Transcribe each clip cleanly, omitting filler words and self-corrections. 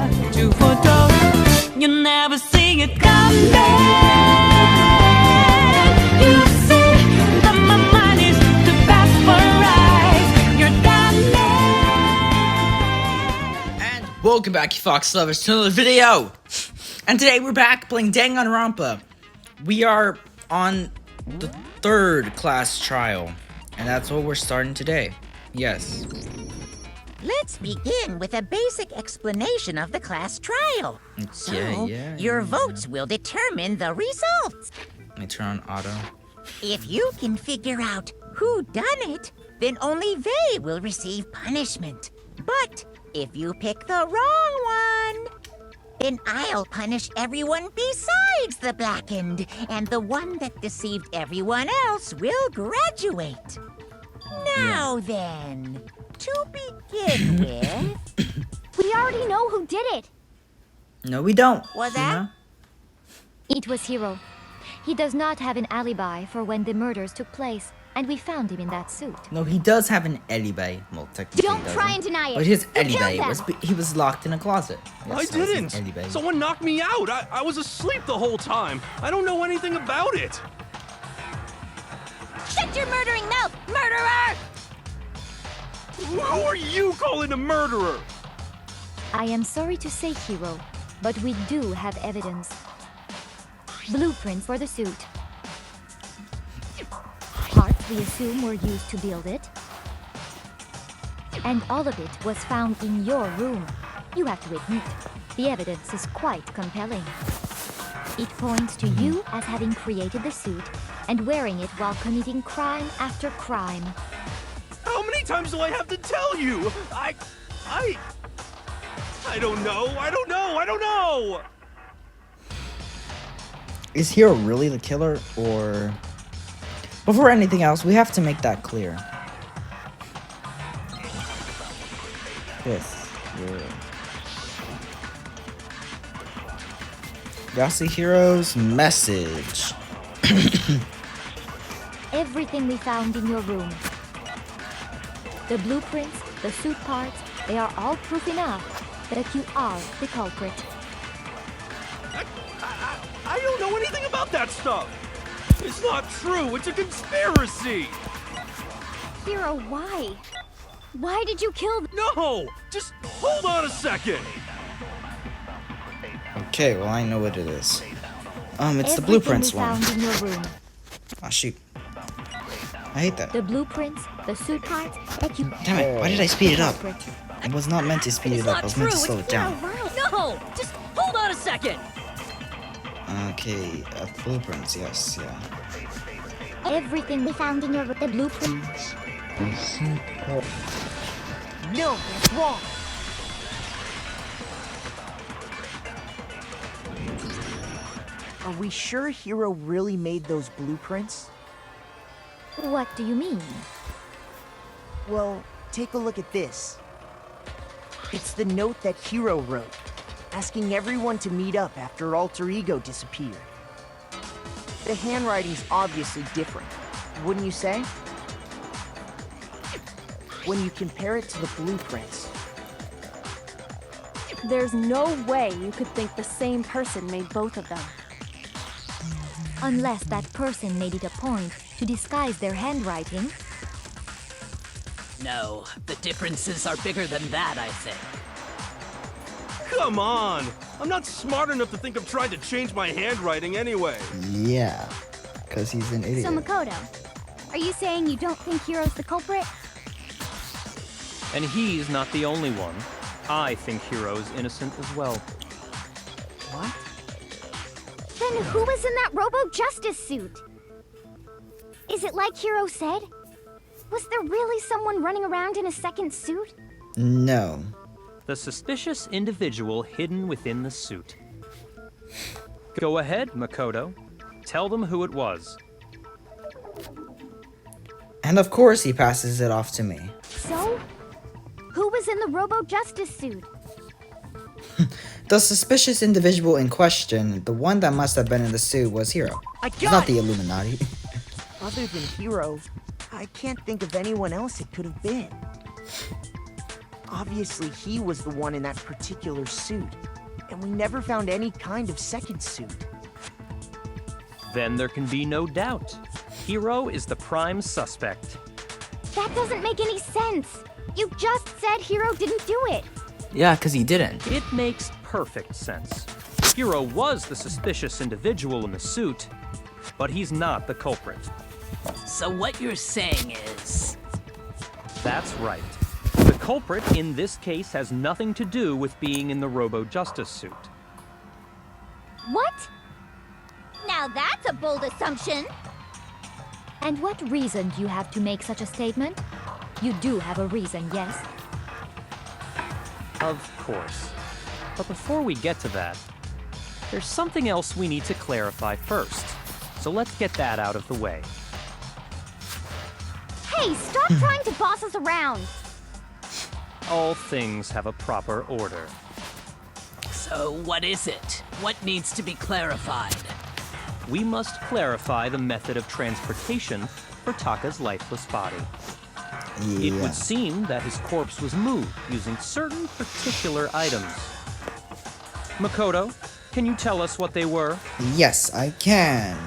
to photo. You never see it coming. You see that my mind is the best for eyes. You're done. And welcome back, you Fox lovers, to another video. And today we're back playing Danganronpa. We are on the third class trial, and that's what we're starting today. Yes. Let's begin with a basic explanation of the class trial. Your votes will determine the results. Let me turn on auto. If you can figure out who done it, then only they will receive punishment. But if you pick the wrong one, then I'll punish everyone besides the blackened, and the one that deceived everyone else will graduate. Now then, to begin with... We already know who did it. No, we don't. Was that? It was Hiro. He does not have an alibi for when the murders took place, and we found him in that suit. No, he does have an alibi. Well, technically Don't try and deny it. But his You alibi killed was them. he was locked in a closet. Yes, I that was his didn't! alibi. Someone knocked me out! I was asleep the whole time! I don't know anything about it! Shut your murdering mouth, murderer! Who are you calling a murderer? I am sorry to say, Hiro, but we do have evidence. Blueprints for the suit. Parts we assume were used to build it. And all of it was found in your room. You have to admit, the evidence is quite compelling. It points to you as having created the suit and wearing it while committing crime after crime. How many times do I have to tell you? I don't know! Is Hiro really the killer, or... Before anything else, we have to make that clear. Yes. Y'all see Hiro's message. Everything we found in your room. The blueprints, the suit parts, they are all proof enough that you are the culprit. I don't know anything about that stuff! It's not true! It's a conspiracy! Hiro, why? Why did you kill them? No! Just hold on a second! Okay, well, I know what it is. It's the blueprints one. Found in your room. Oh, shoot. I hate that. The blueprints, the suit parts, that you... Damn it, why did I speed it up? I was not meant to speed it up, I was meant to slow it down. No! Just hold on a second! Okay, blueprints, yes, yeah. Everything we found in your room, the blueprints. No, that's wrong. Are we sure Hiro really made those blueprints? What do you mean? Well, take a look at this. It's the note that Hiro wrote, asking everyone to meet up after Alter Ego disappeared. The handwriting's obviously different, wouldn't you say? When you compare it to the blueprints. There's no way you could think the same person made both of them. Unless that person made it a point to disguise their handwriting. No, the differences are bigger than that, I think. Come on! I'm not smart enough to think of trying to change my handwriting anyway. Yeah, because he's an idiot. So Makoto, are you saying you don't think Hiro's the culprit? And he's not the only one. I think Hiro's innocent as well. What? Then who was in that Robo-Justice suit? Is it like Hiro said? Was there really someone running around in a second suit? No. The suspicious individual hidden within the suit. Go ahead, Makoto. Tell them who it was. And of course he passes it off to me. So? Who was in the Robo-Justice suit? The suspicious individual in question, the one that must have been in the suit, was Hiro. It's not the Illuminati. Other than Hiro, I can't think of anyone else it could have been. Obviously, he was the one in that particular suit, and we never found any kind of second suit. Then there can be no doubt. Hiro is the prime suspect. That doesn't make any sense. You just said Hiro didn't do it. Yeah, because he didn't. It makes perfect sense. Hiro was the suspicious individual in the suit, but he's not the culprit. So what you're saying is... That's right. The culprit in this case has nothing to do with being in the Robo-Justice suit. What? Now that's a bold assumption. And what reason do you have to make such a statement? You do have a reason, yes? Of course. But before we get to that, there's something else we need to clarify first. So let's get that out of the way. Hey, stop trying to boss us around! All things have a proper order. So what is it? What needs to be clarified? We must clarify the method of transportation for Taka's lifeless body. It Yeah. would seem that his corpse was moved using certain particular items. Makoto, can you tell us what they were? Yes, I can.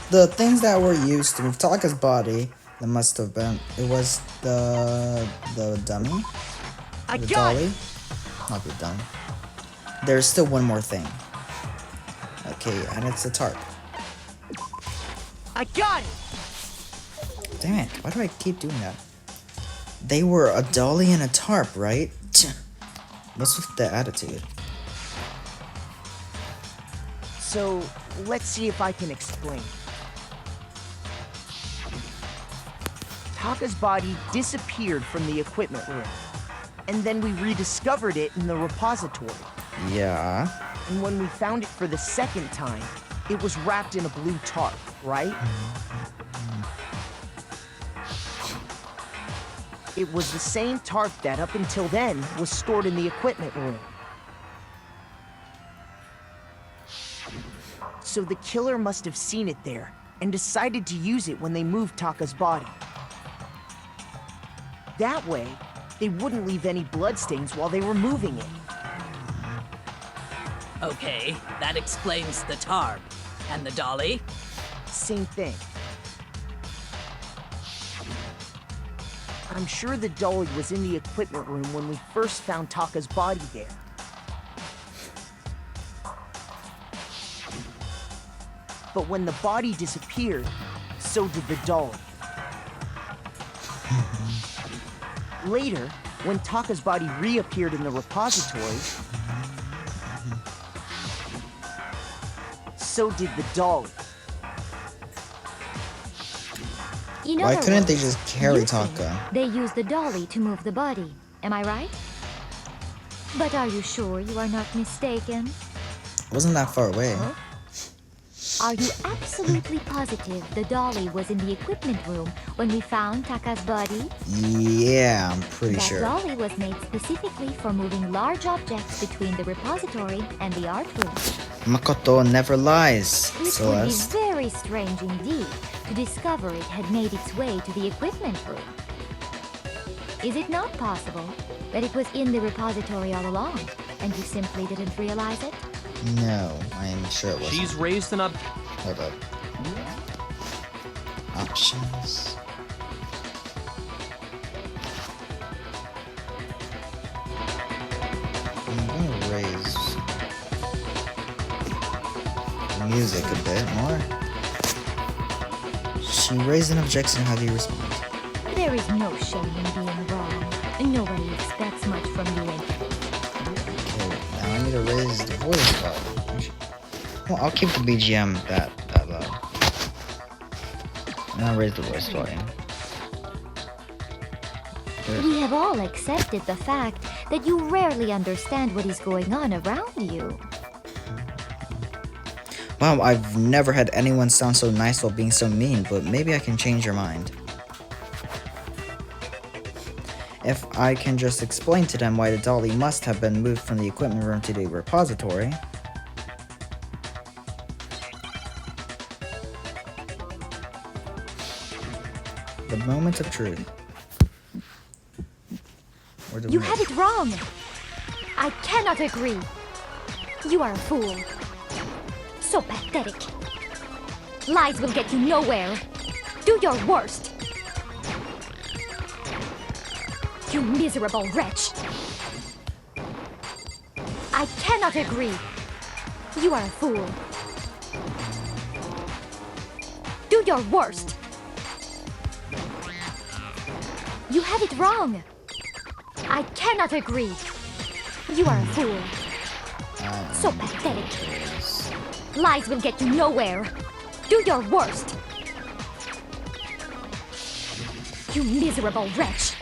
The things that were used to move Taka's body, that must have been. It was the dummy, I the got dolly, it! not the dummy. There's still one more thing. Okay, and it's a tarp. I got it! Damn it! Why do I keep doing that? They were a dolly and a tarp, right? What's with the attitude? So, let's see if I can explain. Taka's body disappeared from the equipment room, and then we rediscovered it in the repository. Yeah. And when we found it for the second time, it was wrapped in a blue tarp, right? It was the same tarp that up until then was stored in the equipment room. So the killer must have seen it there and decided to use it when they moved Taka's body. That way, they wouldn't leave any bloodstains while they were moving it. Okay, that explains the tarp. And the dolly? Same thing. I'm sure the dolly was in the equipment room when we first found Taka's body there. But when the body disappeared, so did the dolly. Later, when Taka's body reappeared in the repository, so did the dolly. In Why other couldn't they words, just carry you think Taka? They used the dolly to move the body. Am I right? But are you sure you are not mistaken? It wasn't that far away. Are you absolutely positive the dolly was in the equipment room when we found Taka's body? Yeah, I'm pretty That sure. dolly was made specifically for moving large objects between the repository and the art room. Makoto never lies, It would be Celeste. very strange indeed to discover it had made its way to the equipment room. Is it not possible that it was in the repository all along, and you simply didn't realize it? No, I'm sure it wasn't. She's raised an up. Hold up. Options. I'm gonna raise music a bit more. She raised an objection. How do you respond? There is no shame in being wrong. Nobody expects much from you. Okay, now I need to raise the voice volume. Well, I'll keep the BGM that loud. Now raise the voice volume. We have all accepted the fact that you rarely understand what is going on around you. Wow, I've never had anyone sound so nice while being so mean, but maybe I can change your mind. If I can just explain to them why the dolly must have been moved from the equipment room to the repository. The moment of truth. Or do You we had it wrong. I cannot agree. You are a fool. So pathetic. Lies will get you nowhere. Do your worst. You miserable wretch. I cannot agree. You are a fool. Do your worst. You had it wrong. I cannot agree. You are a fool. So pathetic. Lies will get you nowhere. Do your worst. You miserable wretch.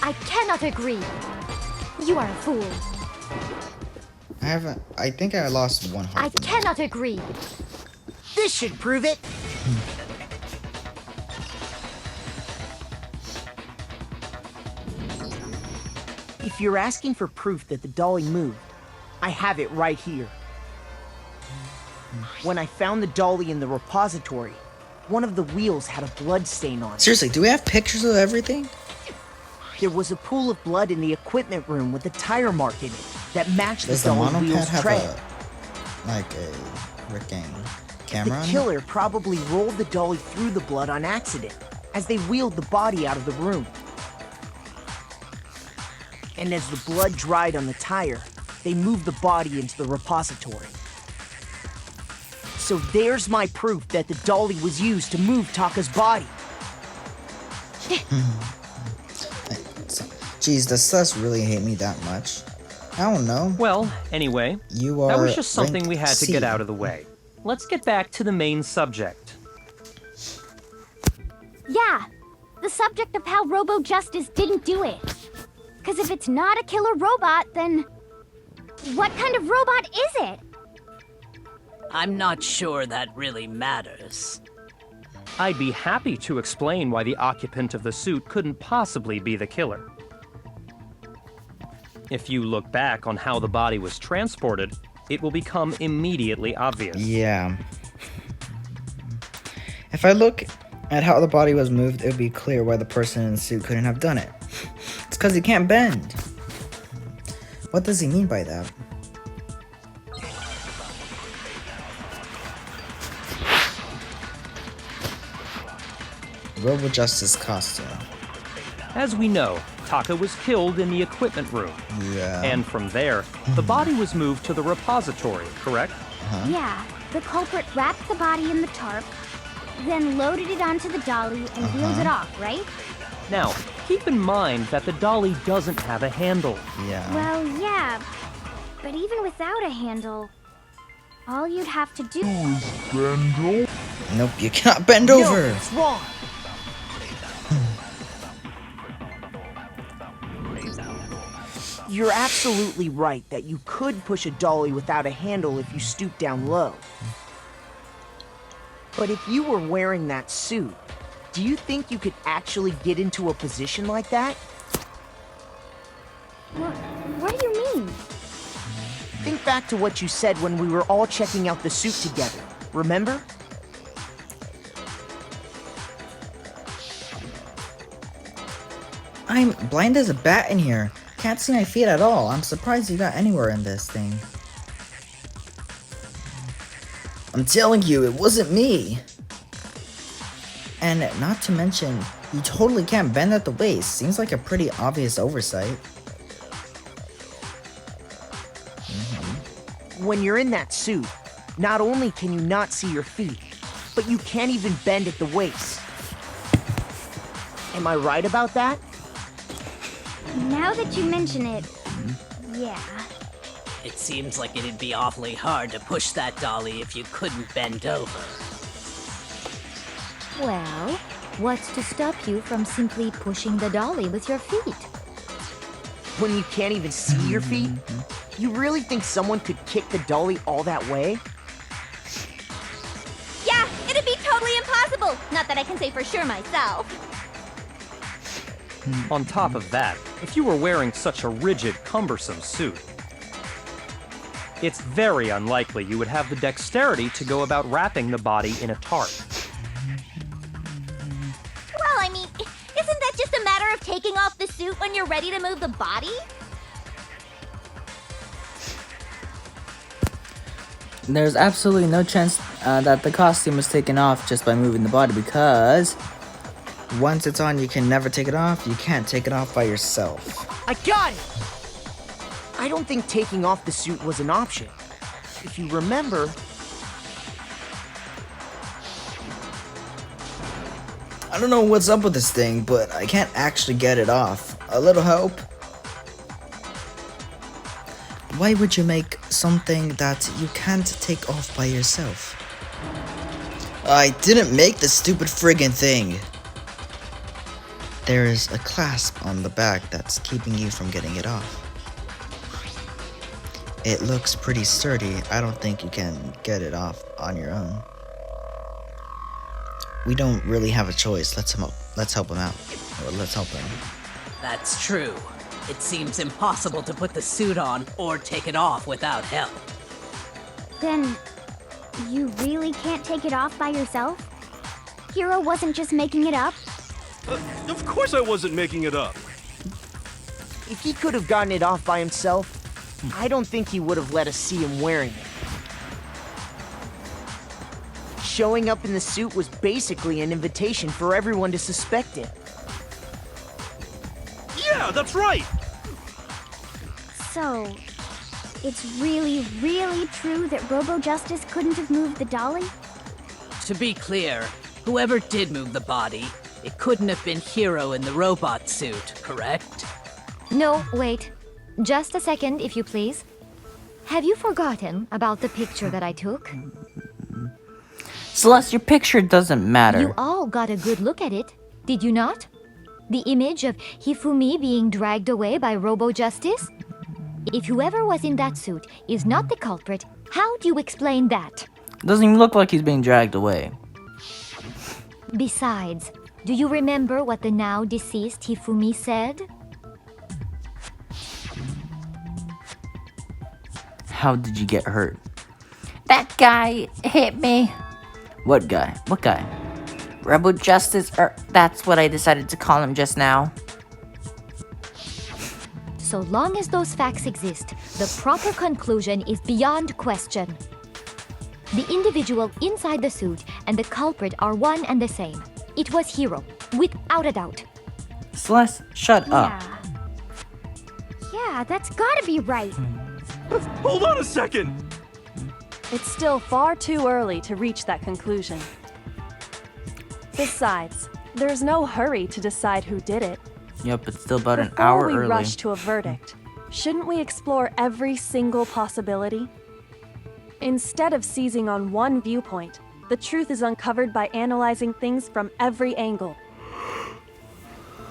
I cannot agree. You are a fool. I think I lost one heart. I cannot agree. This should prove it. If you're asking for proof that the dolly moved, I have it right here. When I found the dolly in the repository, one of the wheels had a blood stain on it. Seriously, do we have pictures of everything? There was a pool of blood in the equipment room with a tire mark in it that matched Does the the dolly monopod wheel's have tread. a freaking camera The on it? killer probably rolled the dolly through the blood on accident as they wheeled the body out of the room. And as the blood dried on the tire, they moved the body into the repository. So there's my proof that the dolly was used to move Taka's body. Jeez, does Sus really hate me that much? I don't know. Well, anyway, You are that was just something rank we had to C. get out of the way. Let's get back to the main subject. Yeah, the subject of how Robo Justice didn't do it. Because if it's not a killer robot, then what kind of robot is it? I'm not sure that really matters. I'd be happy to explain why the occupant of the suit couldn't possibly be the killer. If you look back on how the body was transported, it will become immediately obvious. Yeah. If I look at how the body was moved, it would be clear why the person in the suit couldn't have done it. It's because he can't bend. What does he mean by that? Robo Justice costume. As we know, Taka was killed in the equipment room. Yeah. And from there, the body was moved to the repository, correct? Yeah, the culprit wrapped the body in the tarp, then loaded it onto the dolly and wheeled it off, right? Now, keep in mind that the dolly doesn't have a handle. Yeah. Well, yeah, but even without a handle, all you'd have to do... Nope, you cannot bend No, over. it's wrong. You're absolutely right that you could push a dolly without a handle if you stoop down low. But if you were wearing that suit, do you think you could actually get into a position like that? What do you mean? Think back to what you said when we were all checking out the suit together. Remember? I'm blind as a bat in here. Can't see my feet at all. I'm surprised you got anywhere in this thing. I'm telling you, it wasn't me. And not to mention, you totally can't bend at the waist. Seems like a pretty obvious oversight. When you're in that suit, not only can you not see your feet, but you can't even bend at the waist. Am I right about that? Now that you mention it, yeah. It seems like it'd be awfully hard to push that dolly if you couldn't bend over. Well, what's to stop you from simply pushing the dolly with your feet? When you can't even see your feet? You really think someone could kick the dolly all that way? Yeah, it'd be totally impossible. Not that I can say for sure myself. On top of that, if you were wearing such a rigid, cumbersome suit, it's very unlikely you would have the dexterity to go about wrapping the body in a tarp. Well, I mean, isn't that just a matter of taking suit when you're ready to move the body? There's absolutely no chance that the costume was taken off just by moving the body, because once it's on, you can never take it off. You can't take it off by yourself. I got it! I don't think taking off the suit was an option. If you remember... I don't know what's up with this thing, but I can't actually get it off. A little help? Why would you make something that you can't take off by yourself? I didn't make the stupid friggin' thing. There is a clasp on the back that's keeping you from getting it off. It looks pretty sturdy. I don't think you can get it off on your own. We don't really have a choice. Let's help him out. Or let's help him. That's true. It seems impossible to put the suit on or take it off without help. Then, you really can't take it off by yourself? Hiro wasn't just making it up? Of course I wasn't making it up. If he could have gotten it off by himself, I don't think he would have let us see him wearing it. Showing up in the suit was basically an invitation for everyone to suspect it. Yeah, that's right! So, it's really, really true that Robo Justice couldn't have moved the dolly? To be clear, whoever did move the body, it couldn't have been Hiro in the robot suit, correct? No, wait. Just a second, if you please. Have you forgotten about the picture that I took? Celeste, your picture doesn't matter. You all got a good look at it, did you not? The image of Hifumi being dragged away by Robo Justice? If whoever was in that suit is not the culprit, how do you explain that? Doesn't even look like he's being dragged away. Besides, do you remember what the now deceased Hifumi said? How did you get hurt? That guy hit me. What guy? What guy? Robo Justice, or that's what I decided to call him just now. So long as those facts exist, the proper conclusion is beyond question. The individual inside the suit and the culprit are one and the same. It was Hiro, without a doubt. Celeste, shut up. Yeah, that's gotta be right. Hold on a second! It's still far too early to reach that conclusion. Besides, there's no hurry to decide who did it. Yep, it's still about an hour Before we early. rush to a verdict, shouldn't we explore every single possibility? Instead of seizing on one viewpoint, the truth is uncovered by analyzing things from every angle.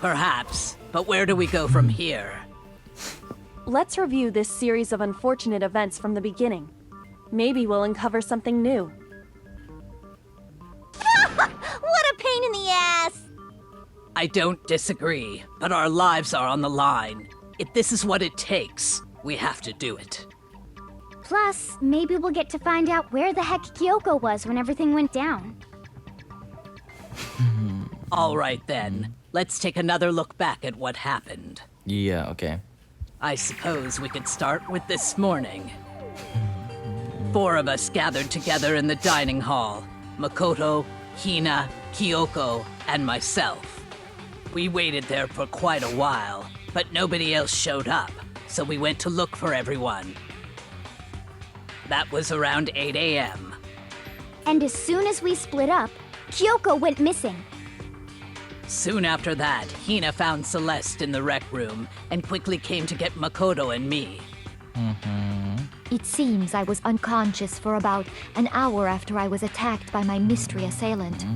Perhaps, but where do we go from here? Let's review this series of unfortunate events from the beginning. Maybe we'll uncover something new. What a pain in the ass! I don't disagree, but our lives are on the line. If this is what it takes, we have to do it. Plus, maybe we'll get to find out where the heck Kyoko was when everything went down. All right then, let's take another look back at what happened. Yeah, okay. I suppose we could start with this morning. 4 of us gathered together in the dining hall. Makoto, Hina, Kyoko, and myself. We waited there for quite a while, but nobody else showed up, so we went to look for everyone. That was around 8 a.m. And as soon as we split up, Kyoko went missing. Soon after that, Hina found Celeste in the rec room and quickly came to get Makoto and me. It seems I was unconscious for about an hour after I was attacked by my mystery assailant.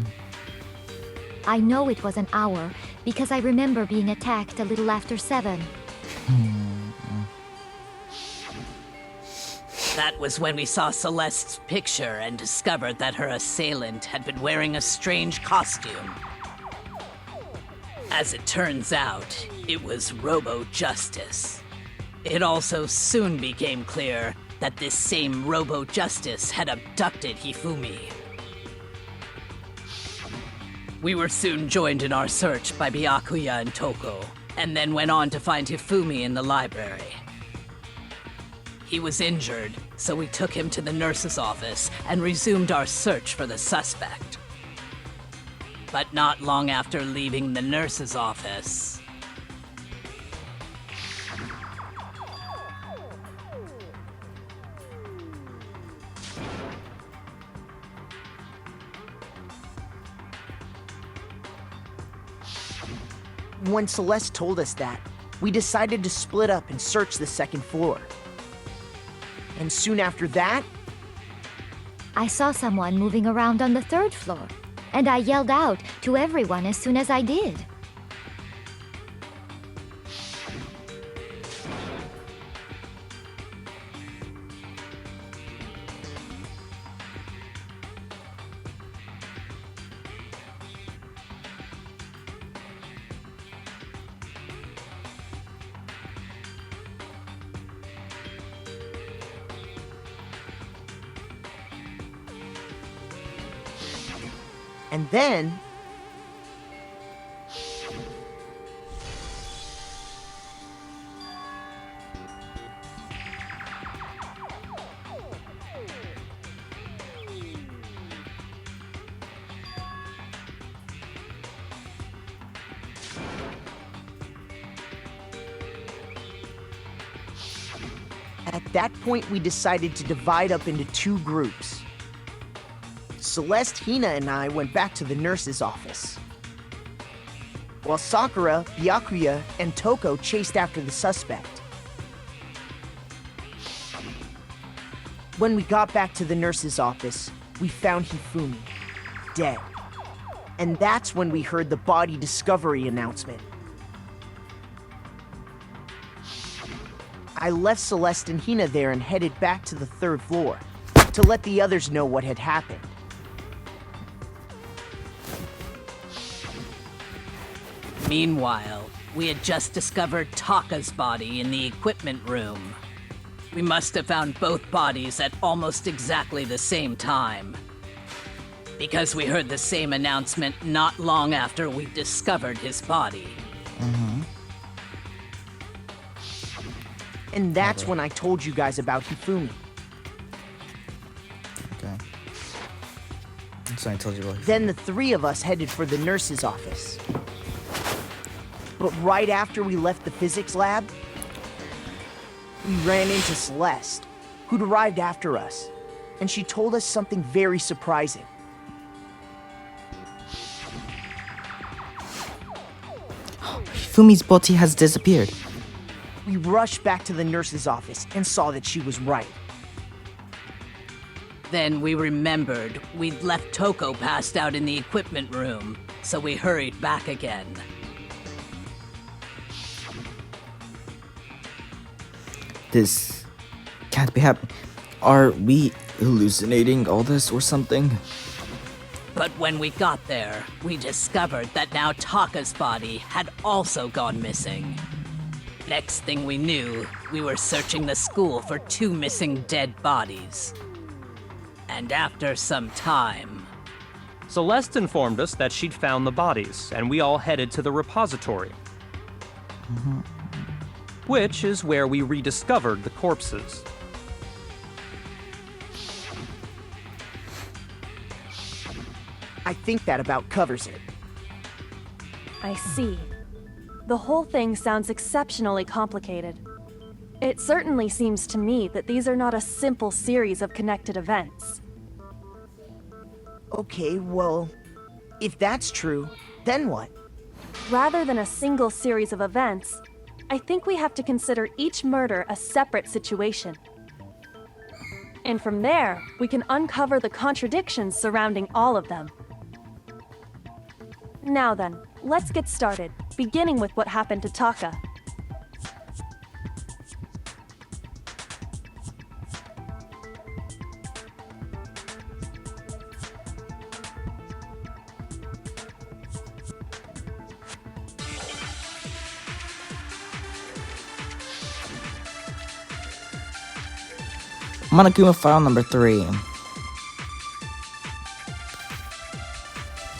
I know it was an hour because I remember being attacked a little after 7. That was when we saw Celeste's picture and discovered that her assailant had been wearing a strange costume. As it turns out, it was Robo Justice. It also soon became clear that this same Robo Justice had abducted Hifumi. We were soon joined in our search by Byakuya and Toko, and then went on to find Hifumi in the library. He was injured, so we took him to the nurse's office and resumed our search for the suspect. But not long after leaving the nurse's office, When Celeste told us that, we decided to split up and search the second floor. And soon after that, I saw someone moving around on the third floor, and I yelled out to everyone as soon as I did. and then... At that point, we decided to divide up into two groups. Celeste, Hina, and I went back to the nurse's office, while Sakura, Byakuya, and Toko chased after the suspect. When we got back to the nurse's office, we found Hifumi, dead. And that's when we heard the body discovery announcement. I left Celeste and Hina there and headed back to the third floor to let the others know what had happened. Meanwhile, we had just discovered Taka's body in the equipment room. We must have found both bodies at almost exactly the same time, because we heard the same announcement not long after we discovered his body. And that's when I told you guys about Hifumi. Okay. So I told you about. Then the three of us headed for the nurse's office. But right after we left the physics lab, we ran into Celeste, who'd arrived after us, and she told us something very surprising. Fumi's body has disappeared. We rushed back to the nurse's office and saw that she was right. Then we remembered we'd left Toko passed out in the equipment room, so we hurried back again. This can't be happening. Are we hallucinating all this or something? But when we got there, we discovered that now Taka's body had also gone missing. Next thing we knew, we were searching the school for two missing dead bodies. And after some time... Celeste informed us that she'd found the bodies, and we all headed to the repository. Which is where we rediscovered the corpses. I think that about covers it. I see. The whole thing sounds exceptionally complicated. It certainly seems to me that these are not a simple series of connected events. Okay, well, if that's true, then what? Rather than a single series of events, I think we have to consider each murder a separate situation. And from there, we can uncover the contradictions surrounding all of them. Now then, let's get started, beginning with what happened to Taka. Monokuma file number 3.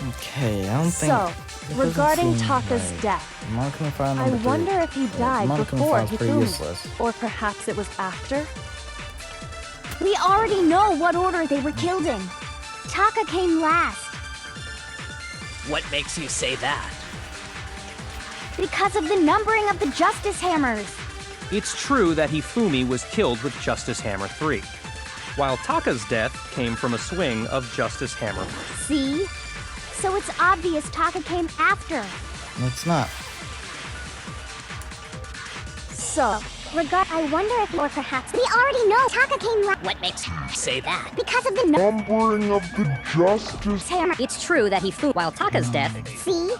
Okay, I don't think... So, it doesn't regarding seem Taka's right. death, Marking file I number 3. wonder if he died Marking before file's pretty Hifumi. useless. Or perhaps it was after? We already know what order they were killed in. Taka came last What makes you say that? because of the numbering of the Justice Hammers. It's true that Hifumi was killed with Justice Hammer 3, while Taka's death came from a swing of Justice Hammer 4. See? So it's obvious Taka came after. It's not. So, I wonder if, or perhaps, we already know Taka came last. What makes you say that? Because of the numbering of the Justice Hammer. It's true that he flew while Taka's death. See?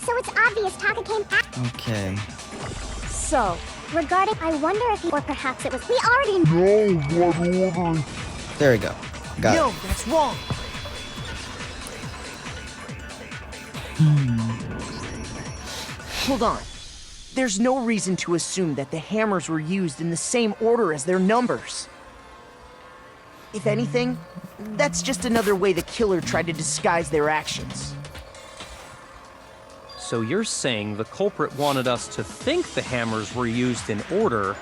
So it's obvious Taka came after. Okay. so, I wonder if, or perhaps it was, we already know what order. There we go. Got No, it. that's wrong. Hold on. There's no reason to assume that the hammers were used in the same order as their numbers. If anything, that's just another way the killer tried to disguise their actions. So you're saying the culprit wanted us to think the hammers were used in order,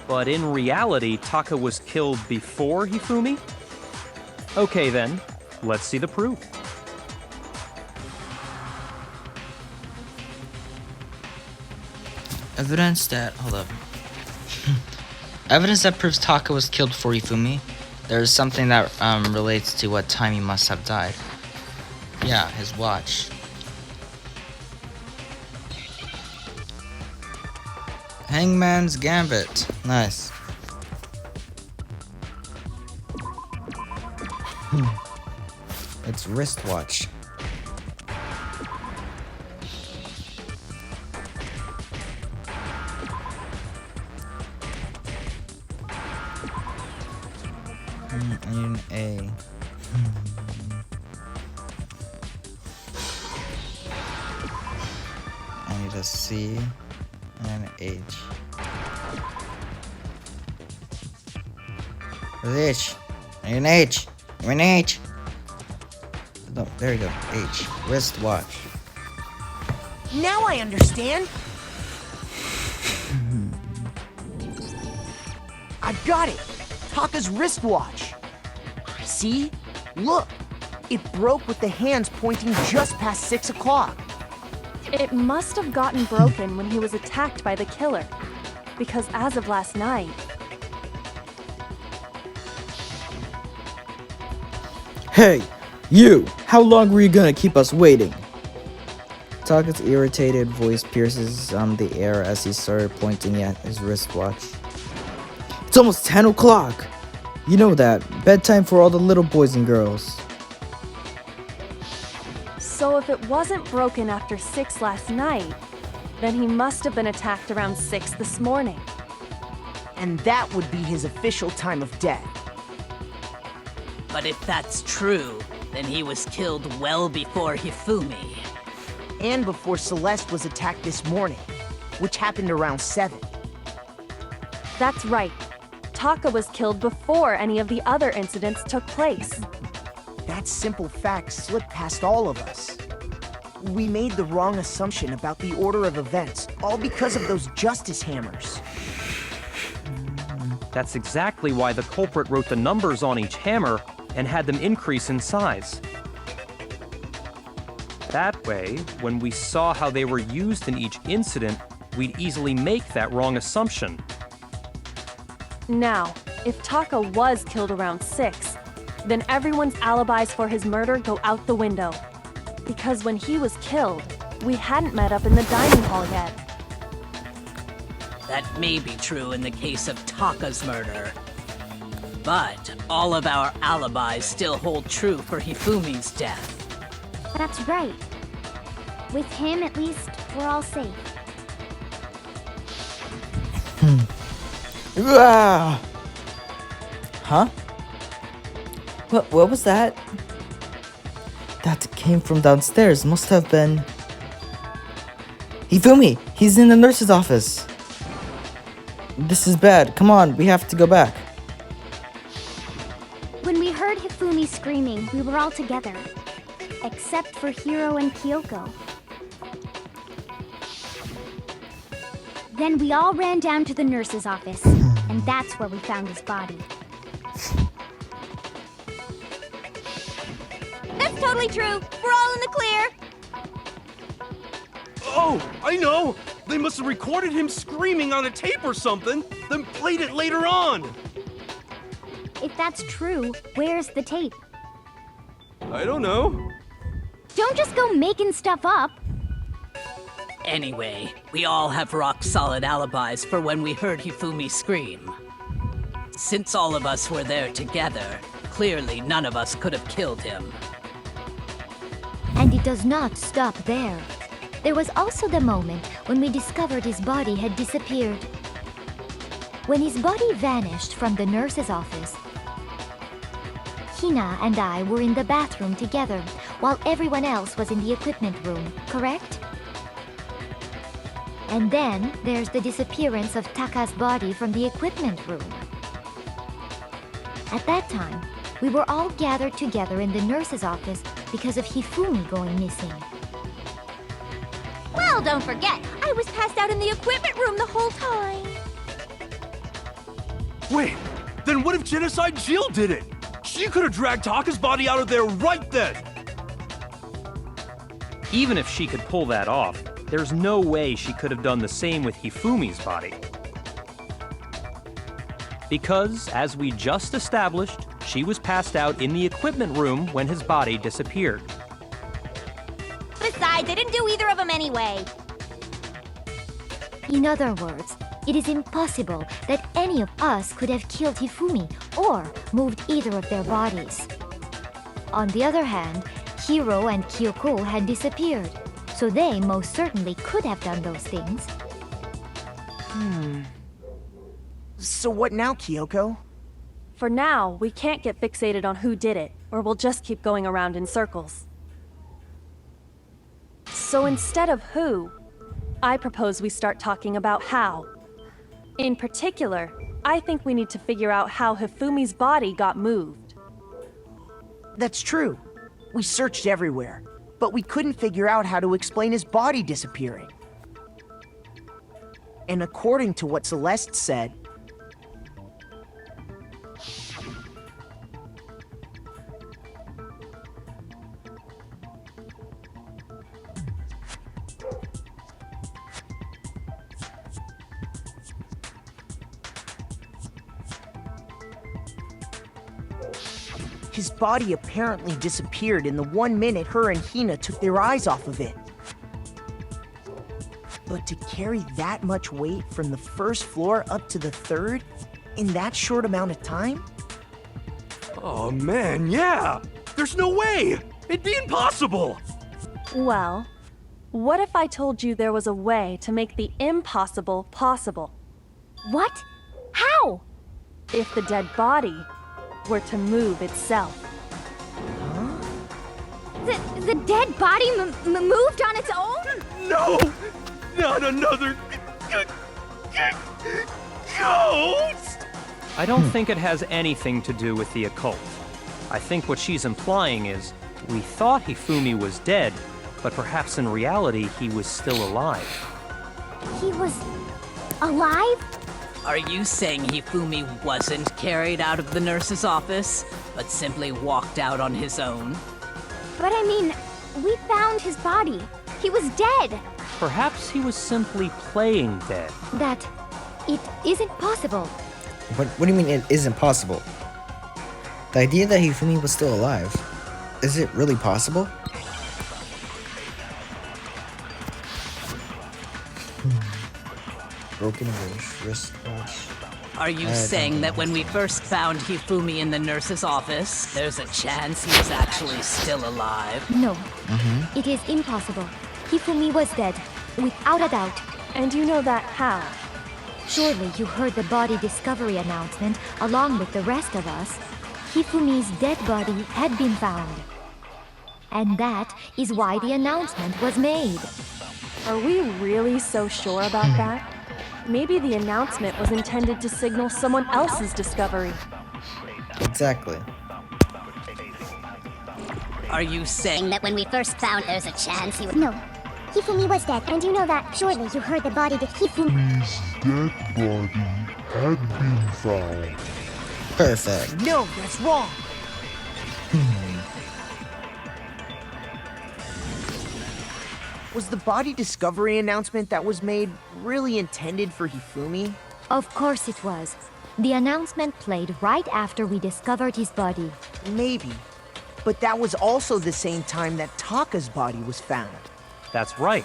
but in reality, Taka was killed before Hifumi? Okay then, let's see the proof. Evidence that, hold up. Evidence that proves Taka was killed before Hifumi. There's something that relates to what time he must have died. Yeah, his watch. Hangman's Gambit. Nice. It's wristwatch. I need an A. I need a C and an H. Where's the H? I need an H. I need an H. No, there you go. H. Wristwatch. Now I understand. I've got it. Taka's wristwatch. See? Look. It broke with the hands pointing just past 6 o'clock. it must have gotten broken when he was attacked by the killer. Because as of last night, Hey, you! How long were you gonna keep us waiting? Taka's irritated voice pierces the air as he started pointing at his wristwatch. It's almost 10 o'clock! You know that. Bedtime for all the little boys and girls. so if it wasn't broken after 6 last night, then he must have been attacked around 6 this morning. And that would be his official time of death. But if that's true, then he was killed well before Hifumi. And before Celeste was attacked this morning, which happened around 7. That's right. Taka was killed before any of the other incidents took place. That simple fact slipped past all of us. We made the wrong assumption about the order of events, all because of those justice hammers. That's exactly why the culprit wrote the numbers on each hammer and had them increase in size. That way, when we saw how they were used in each incident, we'd easily make that wrong assumption. Now, if Taka was killed around 6, then everyone's alibis for his murder go out the window. Because when he was killed, we hadn't met up in the dining hall yet. That may be true in the case of Taka's murder. But all of our alibis still hold true for Hifumi's death. That's right. With him, at least, we're all safe. Ah! Huh? What was that? That came from downstairs. Must have been... Hifumi! He's in the nurse's office. This is bad. Come on, we have to go back. When we heard Hifumi screaming, we were all together. Except for Hiro and Kyoko. Then we all ran down to the nurse's office, and that's where we found his body. That's totally true. We're all in the clear. Oh, I know! They must have recorded him screaming on a tape or something, then played it later on! If that's true, where's the tape? I don't know. Don't just go making stuff up. Anyway, we all have rock-solid alibis for when we heard Hifumi scream. Since all of us were there together, clearly none of us could have killed him. And it does not stop there. There was also the moment when we discovered his body had disappeared. When his body vanished from the nurse's office, Hina and I were in the bathroom together, while everyone else was in the equipment room, correct? And then there's the disappearance of Taka's body from the equipment room. At that time, we were all gathered together in the nurse's office because of Hifumi going missing. Well, don't forget, I was passed out in the equipment room the whole time. Wait, then what if Genocide Jill did it? She could have dragged Taka's body out of there right then! Even if she could pull that off, there's no way she could have done the same with Hifumi's body. Because, as we just established, she was passed out in the equipment room when his body disappeared. Besides, I didn't do either of them anyway. In other words, it is impossible that any of us could have killed Hifumi or moved either of their bodies. On the other hand, Hiro and Kyoko had disappeared, so they most certainly could have done those things. So what now, Kyoko? For now, we can't get fixated on who did it, or we'll just keep going around in circles. So instead of who, I propose we start talking about how. In particular, I think we need to figure out how Hifumi's body got moved. That's true. We searched everywhere, but we couldn't figure out how to explain his body disappearing. And according to what Celeste said, his body apparently disappeared in the 1 minute her and Hina took their eyes off of it. But to carry that much weight from the first floor up to the third in that short amount of time? Oh man, yeah! There's no way! It'd be impossible! Well, what if I told you there was a way to make the impossible possible? What? How? If the dead body were to move itself. The dead body moved on its own? No! Not another... ghost! I don't think it has anything to do with the occult. I think what she's implying is, we thought Hifumi was dead, but perhaps in reality he was still alive. He was alive? Are you saying Hifumi wasn't carried out of the nurse's office, but simply walked out on his own? But I mean, we found his body. He was dead. Perhaps he was simply playing dead. That it isn't possible. What do you mean it isn't possible? The idea that Hifumi was still alive, is it really possible? Broken wristwatch. Are you saying that when we first found Hifumi in the nurse's office, there's a chance he was actually still alive? No, it is impossible. Hifumi was dead, without a doubt. And you know that how? Surely you heard the body discovery announcement along with the rest of us. Hifumi's dead body had been found. And that is why the announcement was made. Are we really so sure about that? Maybe the announcement was intended to signal someone else's discovery. Exactly. Are you saying That when we first found there's a chance he would... No. Hifumi was dead, and you know that. Surely you heard the body that Hifumi's dead body had been found. Perfect. No, that's wrong. Was the body discovery announcement that was made really intended for Hifumi? Of course it was. The announcement played right after we discovered his body. Maybe. But that was also the same time that Taka's body was found. That's right.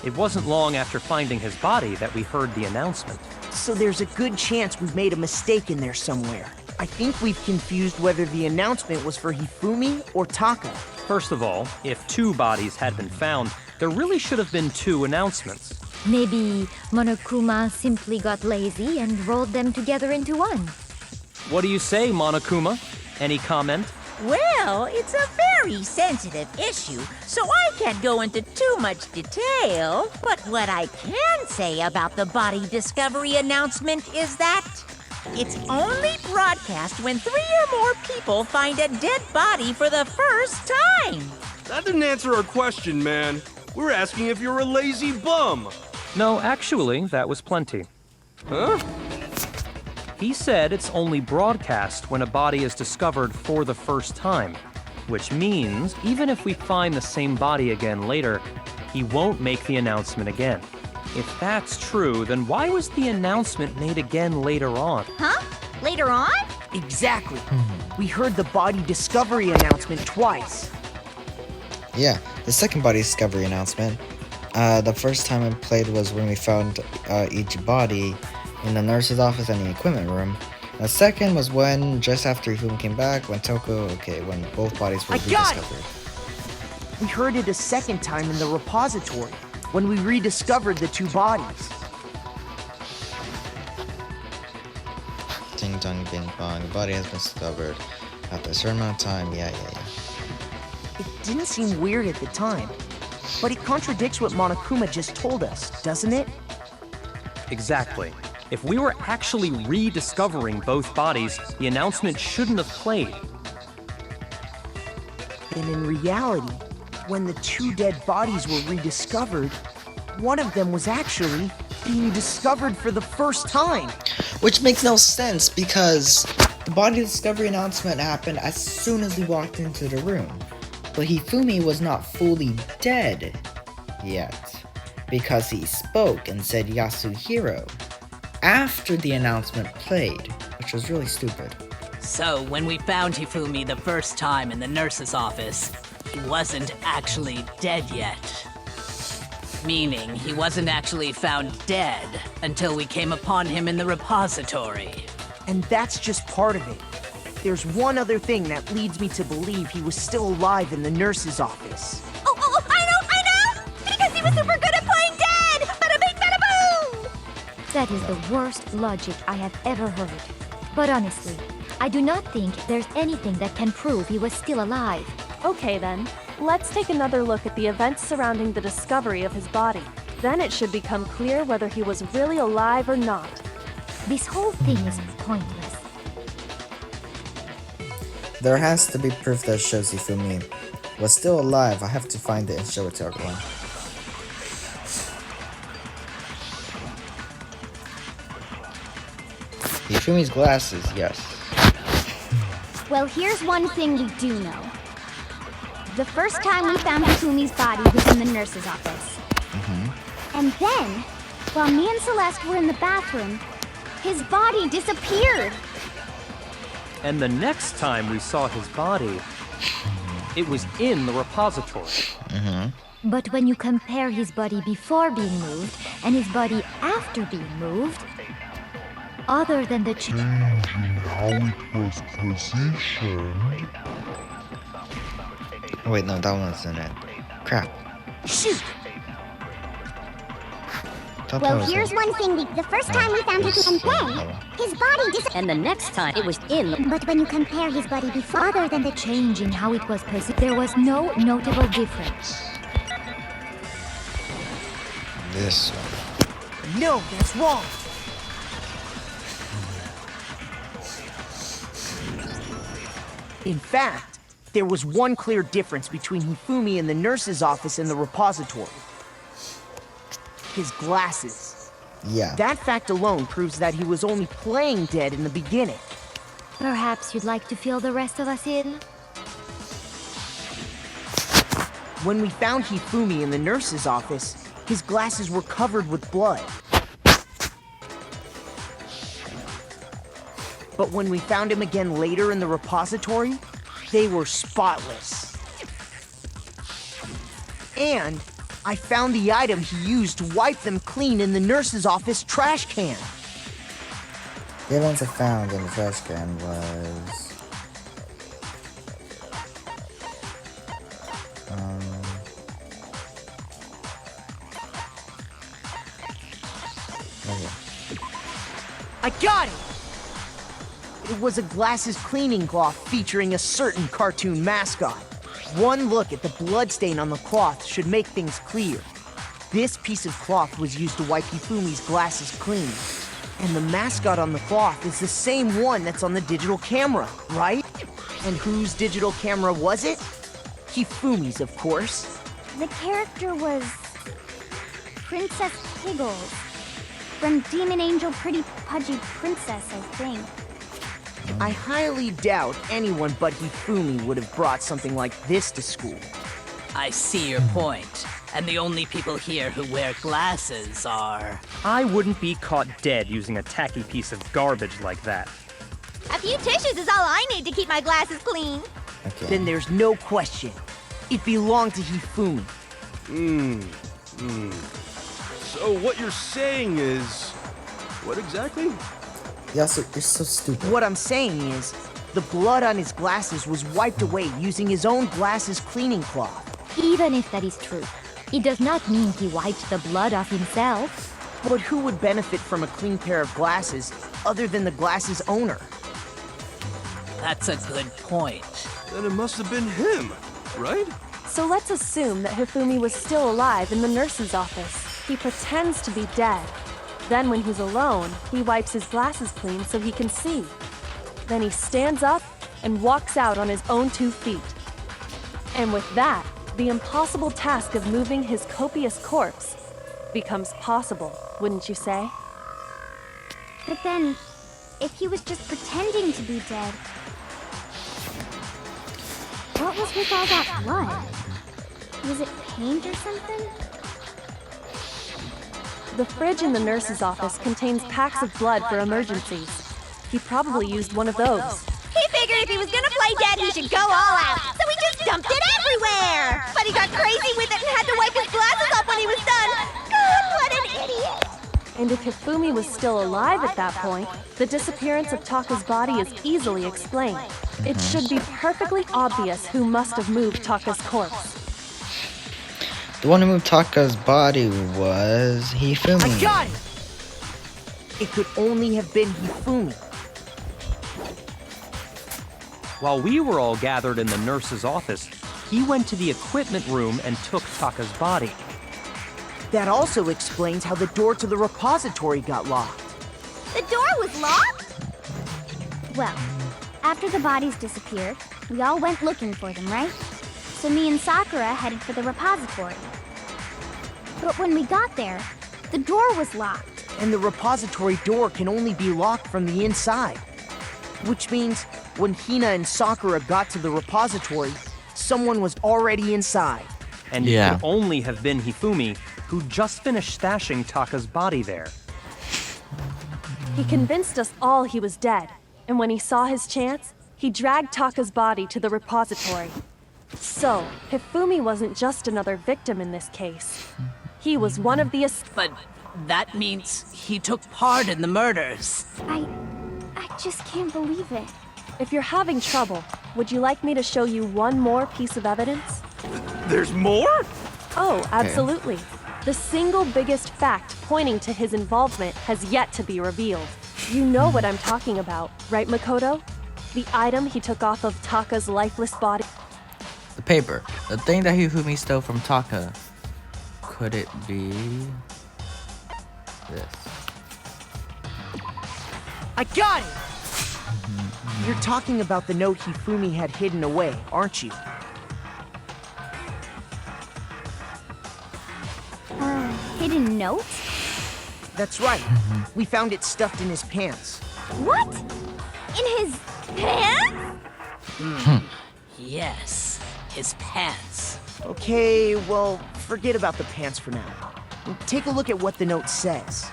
It wasn't long after finding his body that we heard the announcement. So there's a good chance we've made a mistake in there somewhere. I think we've confused whether the announcement was for Hifumi or Taka. First of all, if 2 bodies had been found, there really should have been 2 announcements. Maybe Monokuma simply got lazy and rolled them together into one. What do you say, Monokuma? Any comment? Well, it's a very sensitive issue, so I can't go into too much detail. But what I can say about the body discovery announcement is that it's only broadcast when 3 or more people find a dead body for the first time. That didn't answer our question, man. We're asking if you're a lazy bum. No, actually, that was plenty. Huh? He said it's only broadcast when a body is discovered for the first time, which means even if we find the same body again later, he won't make the announcement again. If that's true, then why was the announcement made again later on? Huh? Later on? Exactly. We heard the body discovery announcement twice. Yeah, the second body discovery announcement. The first time it played was when we found each body in the nurse's office and the equipment room. The second was when, just after Hifumi came back, when both bodies were rediscovered. We heard it a second time in the repository, when we rediscovered the 2 bodies. Ding dong bing bong, the body has been discovered after a certain amount of time, yeah. It didn't seem weird at the time, but it contradicts what Monokuma just told us, doesn't it? Exactly. If we were actually rediscovering both bodies, the announcement shouldn't have played. And in reality, when the 2 dead bodies were rediscovered, one of them was actually being discovered for the first time. Which makes no sense because the body discovery announcement happened as soon as we walked into the room. But Hifumi was not fully dead yet because he spoke and said Yasuhiro after the announcement played, which was really stupid. So, when we found Hifumi the first time in the nurse's office, he wasn't actually dead yet. Meaning, he wasn't actually found dead until we came upon him in the repository. And that's just part of it. There's one other thing that leads me to believe he was still alive in the nurse's office. Oh, I know! Because he was super good at playing dead! Bada bing, bada boom! That is the worst logic I have ever heard. But honestly, I do not think there's anything that can prove he was still alive. Okay then, let's take another look at the events surrounding the discovery of his body. Then it should become clear whether he was really alive or not. This whole thing is pointless. There has to be proof that shows Hifumi was still alive. I have to find it and show it to everyone. Hifumi's glasses, yes. Well, here's one thing we do know. The first time we found Hifumi's body was in the nurse's office. And then, while me and Celeste were in the bathroom, his body disappeared. And the next time we saw his body, it was in the repository. But when you compare his body before being moved and his body after being moved, other than the Changing how it was positioned. Oh, wait, no, that one wasn't it. Crap. Shoot! Well, here's one thing. The first time we found him, and then his body disappeared. And the next time, it was in the... But when you compare his body before, other than the change in how it was positioned, there was no notable difference. This one. No, that's wrong. In fact, there was one clear difference between Hifumi in the nurse's office and the repository. his glasses. Yeah. That fact alone proves that he was only playing dead in the beginning. Perhaps you'd like to fill the rest of us in? When we found Hifumi in the nurse's office, his glasses were covered with blood. But when we found him again later in the repository, they were spotless. And I found the item he used to wipe them clean in the nurse's office trash can. The ones I found in the trash can was... I got it! It was a glasses cleaning cloth featuring a certain cartoon mascot. One look at the bloodstain on the cloth should make things clear. This piece of cloth was used to wipe Hifumi's glasses clean. And the mascot on the cloth is the same one that's on the digital camera, right? And whose digital camera was it? Hifumi's, of course. The character was Princess Piggles from Demon Angel Pretty Pudgy Princess, I think. I highly doubt anyone but Hifumi would have brought something like this to school. I see your point. And the only people here who wear glasses are... I wouldn't be caught dead using a tacky piece of garbage like that. A few tissues is all I need to keep my glasses clean. Okay. Then there's no question. It belonged to Hifumi. So what you're saying is... What exactly? You're so stupid. What I'm saying is, the blood on his glasses was wiped away using his own glasses cleaning cloth. Even if that is true, it does not mean he wiped the blood off himself. But who would benefit from a clean pair of glasses other than the glasses owner? That's a good point. Then it must have been him, right? So let's assume that Hifumi was still alive in the nurse's office. He pretends to be dead. Then when he's alone, he wipes his glasses clean so he can see. Then he stands up and walks out on his own 2 feet. And with that, the impossible task of moving his copious corpse becomes possible, wouldn't you say? But then, if he was just pretending to be dead, what was with all that blood? Was it paint or something? The fridge in the nurse's office contains packs of blood for emergencies. He probably used one of those. He figured if he was gonna play dead, he should go all out, so he just dumped it everywhere! But he got crazy with it and had to wipe his glasses off when he was done! God, what an idiot! And if Hifumi was still alive at that point, the disappearance of Taka's body is easily explained. It should be perfectly obvious who must have moved Taka's corpse. The one who moved Taka's body was Hifumi. I got it! It could only have been Hifumi. While we were all gathered in the nurse's office, he went to the equipment room and took Taka's body. That also explains how the door to the repository got locked. The door was locked? Well, after the bodies disappeared, we all went looking for them, right? So me and Sakura headed for the repository. But when we got there, the door was locked. And the repository door can only be locked from the inside. Which means when Hina and Sakura got to the repository, someone was already inside. And it could only have been Hifumi, who just finished stashing Taka's body there. He convinced us all he was dead, and when he saw his chance, he dragged Taka's body to the repository. So, Hifumi wasn't just another victim in this case. He was one of the... But that means he took part in the murders. I just can't believe it. If you're having trouble, would you like me to show you one more piece of evidence? There's more? Oh, absolutely. The single biggest fact pointing to his involvement has yet to be revealed. You know what I'm talking about, right, Makoto? The item he took off of Taka's lifeless body. The paper. The thing that Hifumi stole from Taka. Could it be this? I got it! You're talking about the note Hifumi had hidden away, aren't you? Hidden note? That's right. We found it stuffed in his pants. What? In his pants? Yes, his pants. Okay, well, forget about the pants for now. Take a look at what the note says.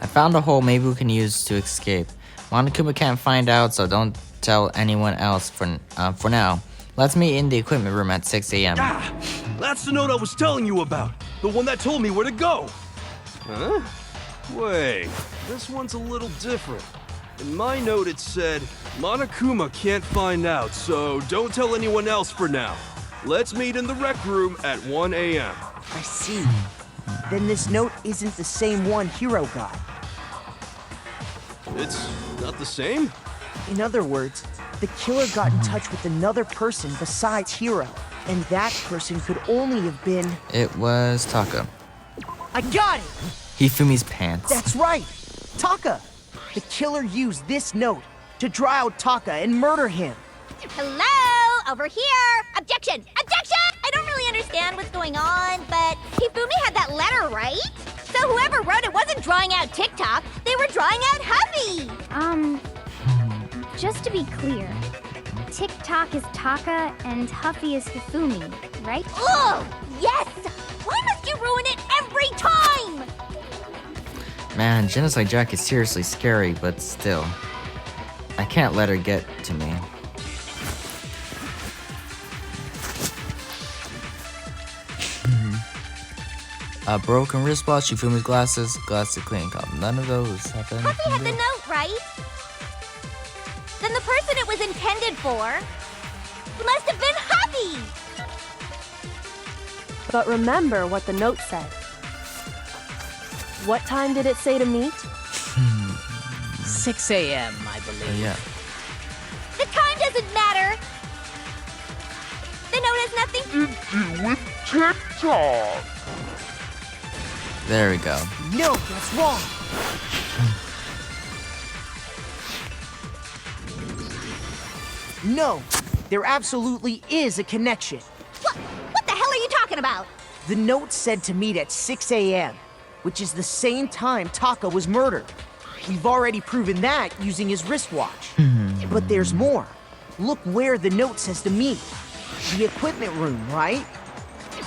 I found a hole maybe we can use to escape. Monokuma can't find out, so don't tell anyone else for now. Let's meet in the equipment room at 6 a.m. Ah! That's the note I was telling you about. The one that told me where to go. Huh? Wait, this one's a little different. In my note it said, Monokuma can't find out, so don't tell anyone else for now. Let's meet in the rec room at 1 a.m. I see. Then this note isn't the same one Hiro got. It's not the same? In other words, the killer got in touch with another person besides Hiro, and that person could only have been... It was Taka. I got it! Hifumi's pants. That's right! Taka! The killer used this note to draw out Taka and murder him. Hello? Over here! Objection! Objection! I don't really understand what's going on, but Hifumi had that letter, right? So whoever wrote it wasn't drawing out TikTok, they were drawing out Huffy! Just to be clear, TikTok is Taka and Huffy is Hifumi, right? Ugh! Yes! Why must you ruin it every time? Man, Genocide Jack is seriously scary, but still. I can't let her get to me. A broken wristwatch, Shifumi's glasses, glass to clean cup. None of those happened. Huffy had the note, right? Then the person it was intended for must have been Huffy! But remember what the note said. What time did it say to meet? 6 a.m., I believe. Yeah. The time doesn't matter! The note has nothing... With TikTok. There we go. No, that's wrong! No, there absolutely is a connection. What the hell are you talking about? The note said to meet at 6 a.m., which is the same time Taka was murdered. We've already proven that using his wristwatch. But there's more. Look where the note says to meet. The equipment room, right?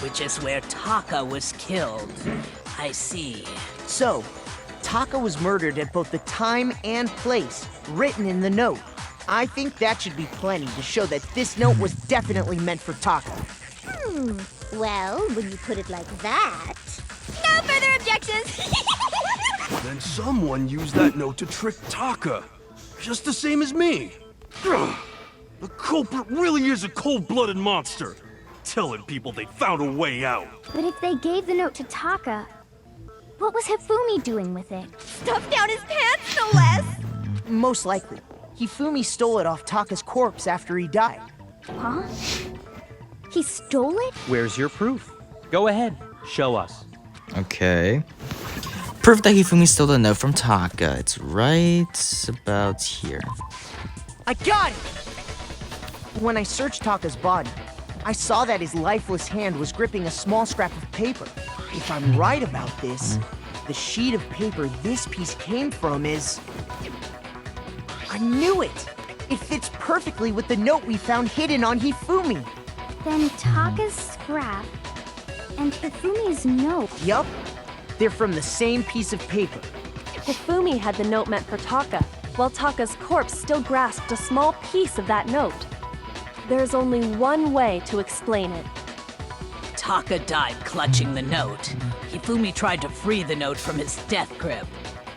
Which is where Taka was killed. I see. So, Taka was murdered at both the time and place written in the note. I think that should be plenty to show that this note was definitely meant for Taka. Well, when you put it like that... No further objections! Then someone used that note to trick Taka. Just the same as me. Ugh. The culprit really is a cold-blooded monster. Telling people they found a way out. But if they gave the note to Taka, what was Hifumi doing with it? Stuffed down his pants, no less! Most likely. Hifumi stole it off Taka's corpse after he died. Huh? He stole it? Where's your proof? Go ahead, show us. Okay. Proof that Hifumi stole the note from Taka. It's right about here. I got it! When I searched Taka's body, I saw that his lifeless hand was gripping a small scrap of paper. If I'm right about this, the sheet of paper this piece came from is... I knew it! It fits perfectly with the note we found hidden on Hifumi. Then Taka's scrap and Hifumi's note. Yup. They're from the same piece of paper. Hifumi had the note meant for Taka, while Taka's corpse still grasped a small piece of that note. There's only one way to explain it. Taka died clutching the note. Hifumi tried to free the note from his death grip,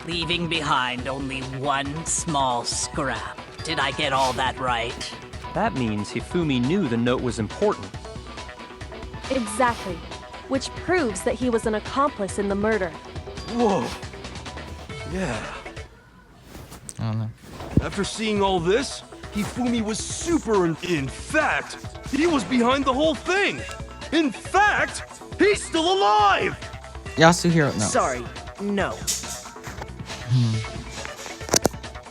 leaving behind only one small scrap. Did I get all that right? That means Hifumi knew the note was important. Exactly. Which proves that he was an accomplice in the murder. Whoa. Yeah. I don't know. After seeing all this, Hifumi was super in fact, he was behind the whole thing. In fact, he's still alive! Yasuhiro, no. Sorry, no.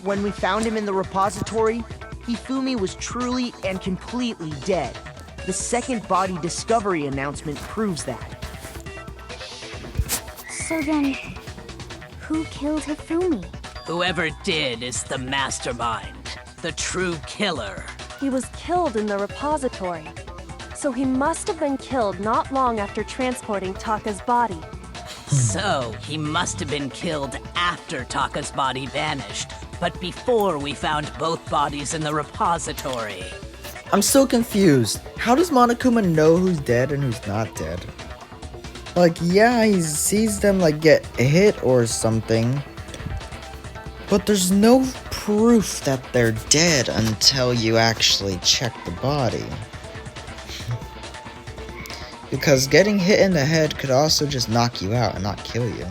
When we found him in the repository, Hifumi was truly and completely dead. The second body discovery announcement proves that. So then, who killed Hifumi? Whoever did is the mastermind, the true killer. He was killed in the repository. So he must have been killed not long after transporting Taka's body. So, he must have been killed after Taka's body vanished, but before we found both bodies in the repository. I'm still confused. How does Monokuma know who's dead and who's not dead? Like, yeah, he sees them like get hit or something, but there's no proof that they're dead until you actually check the body. Because getting hit in the head could also just knock you out and not kill you.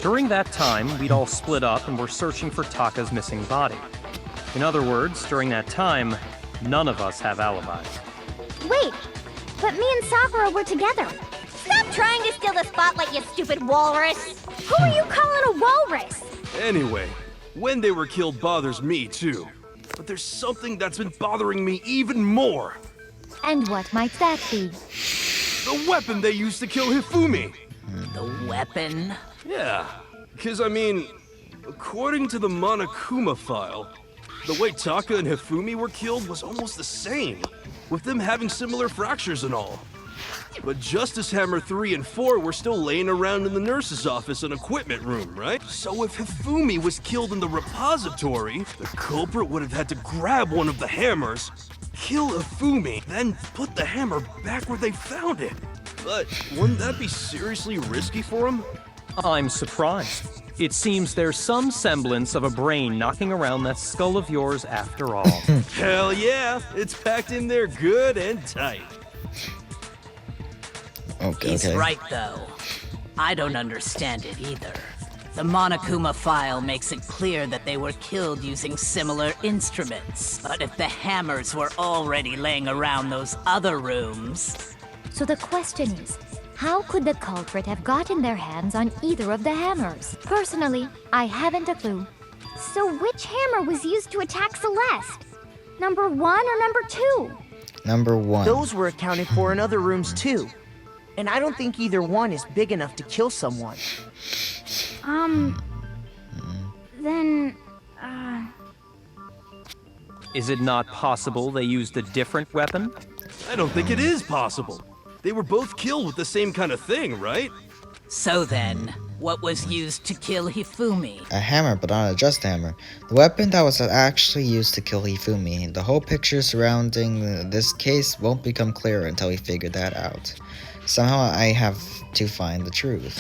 During that time, we'd all split up and were searching for Taka's missing body. In other words, during that time, none of us have alibis. Wait, but me and Sakura were together. Stop trying to steal the spotlight, you stupid walrus! Who are you calling a walrus? Anyway, when they were killed bothers me too. But there's something that's been bothering me even more. And what might that be? The weapon they used to kill Hifumi. The weapon? Yeah, because I mean, according to the Monokuma file, the way Taka and Hifumi were killed was almost the same, with them having similar fractures and all. But Justice Hammer 3 and 4 were still laying around in the nurse's office and equipment room, right? So if Hifumi was killed in the repository, the culprit would have had to grab one of the hammers, kill Hifumi, then put the hammer back where they found it. But wouldn't that be seriously risky for him? I'm surprised. It seems there's some semblance of a brain knocking around that skull of yours after all. Hell yeah, it's packed in there good and tight. He's right, though. I don't understand it either. The Monokuma file makes it clear that they were killed using similar instruments. But if the hammers were already laying around those other rooms... So the question is, how could the culprit have gotten their hands on either of the hammers? Personally, I haven't a clue. So which hammer was used to attack Celeste? Number 1 or number 2? Number 1. Those were accounted for in other rooms too. And I don't think either one is big enough to kill someone. Then, Is it not possible they used a different weapon? I don't think it is possible. They were both killed with the same kind of thing, right? So then, what was used to kill Hifumi? A hammer, but not a just hammer. The weapon that was actually used to kill Hifumi. The whole picture surrounding this case won't become clearer until we figure that out. Somehow I have to find the truth.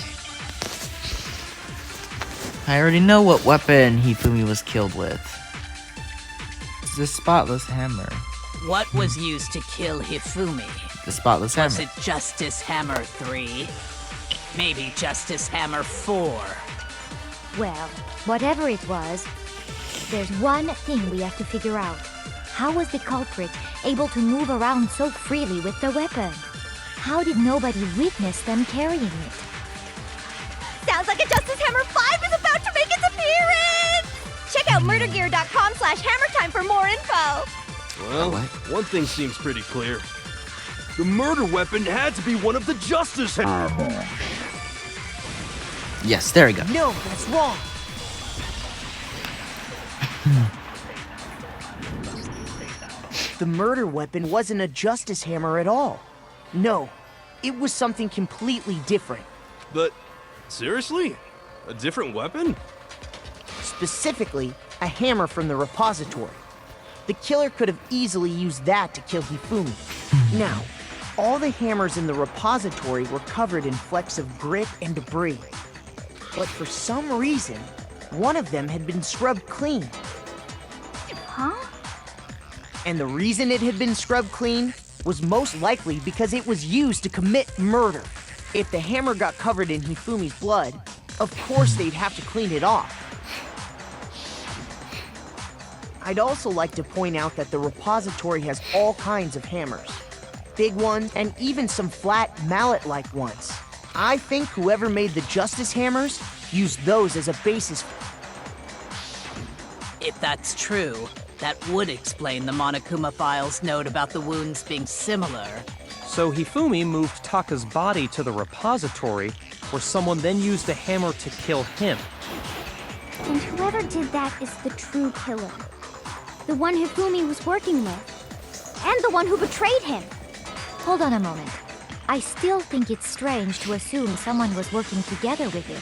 I already know what weapon Hifumi was killed with. It's the spotless hammer. What was used to kill Hifumi? The spotless Was hammer. it Justice Hammer 3? Maybe Justice Hammer 4? Well, whatever it was, there's one thing we have to figure out. How was the culprit able to move around so freely with the weapon? How did nobody witness them carrying it? Sounds like a Justice Hammer 5 is about to make its appearance! Check out murdergear.com/hammertime for more info! Well, one thing seems pretty clear. The murder weapon had to be one of the Justice Hammers. Yes, there we go. No, that's wrong. The murder weapon wasn't a Justice Hammer at all. No, it was something completely different. But, seriously? A different weapon? Specifically, a hammer from the repository. The killer could have easily used that to kill Hifumi. Now, all the hammers in the repository were covered in flecks of grit and debris. But for some reason, one of them had been scrubbed clean. Huh? And the reason it had been scrubbed clean was most likely because it was used to commit murder. If the hammer got covered in Hifumi's blood, of course they'd have to clean it off. I'd also like to point out that the repository has all kinds of hammers. Big ones, and even some flat, mallet-like ones. I think whoever made the Justice Hammers used those as a basis. If that's true, that would explain the Monokuma file's note about the wounds being similar. So Hifumi moved Taka's body to the repository, where someone then used the hammer to kill him. And whoever did that is the true killer. The one Hifumi was working with. And the one who betrayed him. Hold on a moment. I still think it's strange to assume someone was working together with him.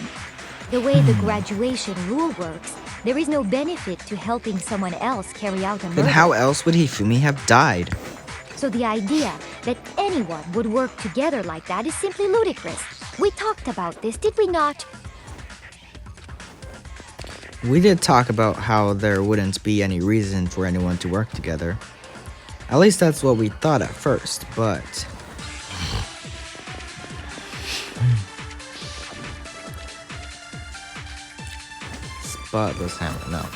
The way the graduation rule works, there is no benefit to helping someone else carry out a murder. Then how else would Hifumi have died? So the idea that anyone would work together like that is simply ludicrous. We talked about this, did we not? We did talk about how there wouldn't be any reason for anyone to work together. At least that's what we thought at first, but... Spotless hammer, no.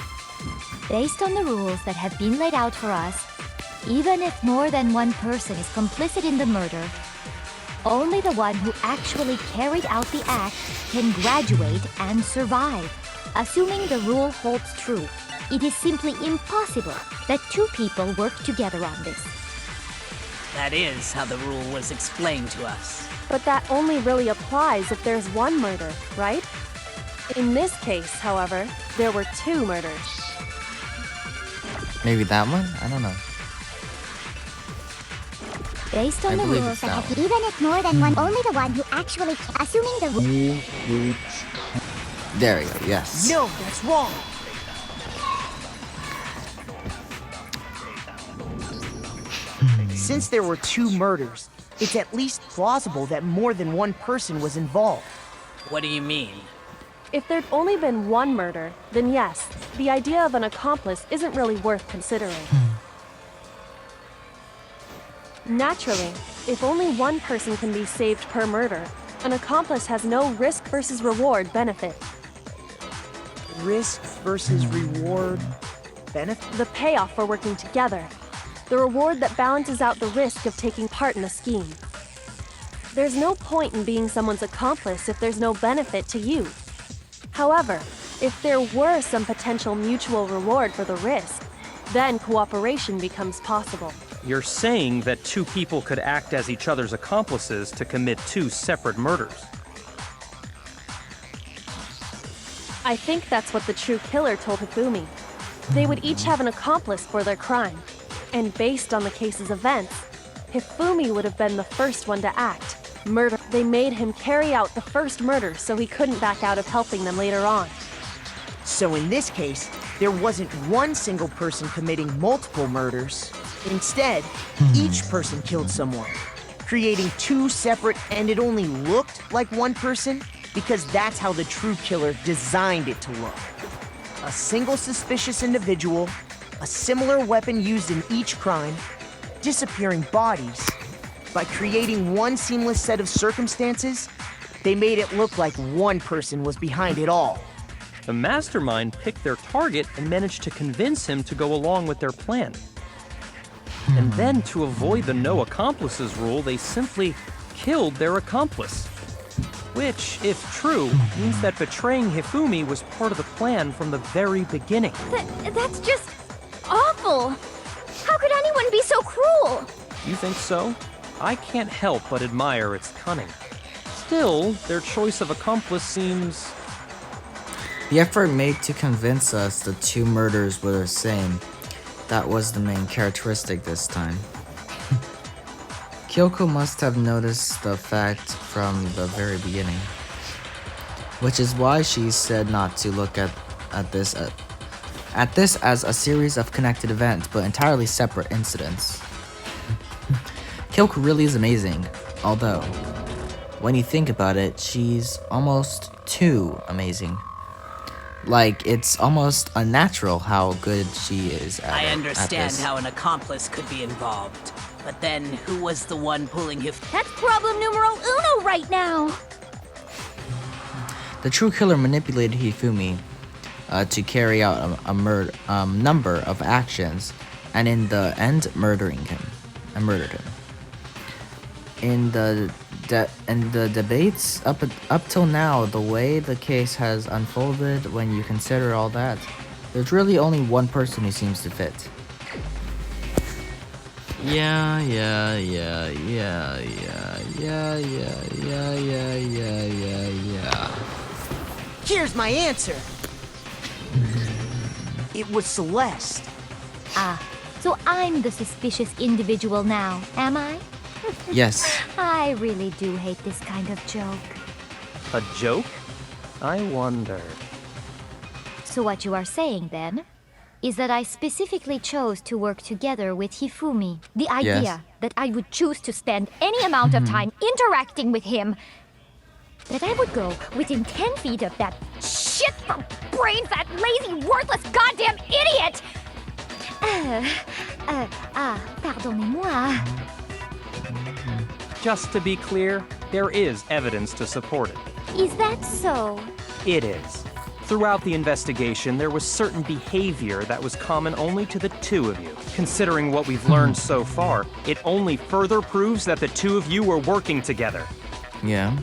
Based on the rules that have been laid out for us, even if more than one person is complicit in the murder, only the one who actually carried out the act can graduate and survive. Assuming the rule holds true, it is simply impossible that two people work together on this. That is how the rule was explained to us. But that only really applies if there's one murder, right? In this case, however, there were two murders. Maybe that one? I don't know. Based on I the believe rules it's that that have one. even if more than one, only the one who actually, assuming the rule. There we go, yes. No, that's wrong. Since there were two murders, it's at least plausible that more than one person was involved. What do you mean? If there'd only been one murder, then yes, the idea of an accomplice isn't really worth considering. Naturally, if only one person can be saved per murder, an accomplice has no risk versus reward benefit. Risk versus reward benefit? The payoff for working together. The reward that balances out the risk of taking part in a scheme. There's no point in being someone's accomplice if there's no benefit to you. However, if there were some potential mutual reward for the risk, then cooperation becomes possible. You're saying that two people could act as each other's accomplices to commit two separate murders. I think that's what the true killer told Hifumi. They would each have an accomplice for their crime. And based on the case's events, Hifumi would have been the first one to act. Murder. They made him carry out the first murder so he couldn't back out of helping them later on. So in this case, there wasn't one single person committing multiple murders. Instead, each person killed someone, creating two separate, and it only looked like one person because that's how the true killer designed it to look. A single suspicious individual, a similar weapon used in each crime, disappearing bodies. By creating one seamless set of circumstances, they made it look like one person was behind it all. The mastermind picked their target and managed to convince him to go along with their plan. And then, to avoid the no accomplices rule, they simply killed their accomplice. Which, if true, means that betraying Hifumi was part of the plan from the very beginning. That's just awful. How could anyone be so cruel? You think so? I can't help but admire its cunning. Still, their choice of accomplice seems... The effort made to convince us the two murders were the same. That was the main characteristic this time. Kyoko must have noticed the fact from the very beginning. Which is why she said not to look at this as a series of connected events, but entirely separate incidents. Kyoko really is amazing, although, when you think about it, she's almost too amazing. Like, it's almost unnatural how good she is at I at understand this. how an accomplice could be involved. But then, who was the one pulling That's problem numero uno right now. The true killer manipulated Hifumi to carry out a number of actions, and in the end, murdered him. In the debates up till now, the way the case has unfolded, when you consider all that, there's really only one person who seems to fit. Yeah. Here's my answer. It was Celeste. Ah, so I'm the suspicious individual now, am I? Yes. I really do hate this kind of joke. A joke? I wonder. So what you are saying, then, is that I specifically chose to work together with Hifumi. The idea Yes. that I would choose to spend any amount of time interacting with him, that I would go within 10 feet of that shit for brain-fat, lazy, worthless goddamn idiot! Pardonnez-moi. Just to be clear, there is evidence to support it. Is that so? It is. Throughout the investigation, there was certain behavior that was common only to the two of you. Considering what we've learned so far, it only further proves that the two of you were working together. Yeah.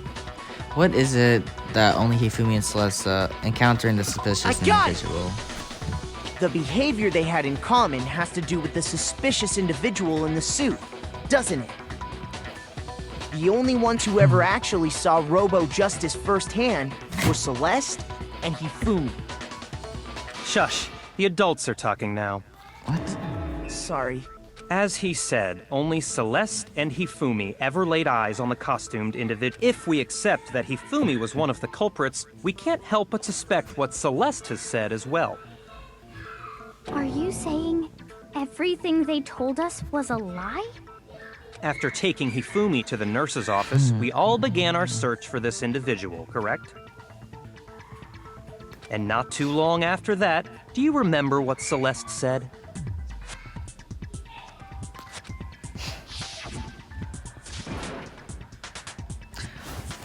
What is it that only Hifumi and Celeste encounter in the suspicious I got it! individual? The behavior they had in common has to do with the suspicious individual in the suit, doesn't it? The only ones who ever actually saw Robo-Justice firsthand were Celeste and Hifumi. Shush, the adults are talking now. Sorry. As he said, only Celeste and Hifumi ever laid eyes on the costumed individual. If we accept that Hifumi was one of the culprits, we can't help but suspect what Celeste has said as well. Are you saying everything they told us was a lie? After taking Hifumi to the nurse's office, we all began our search for this individual, correct? And not too long after that, do you remember what Celeste said?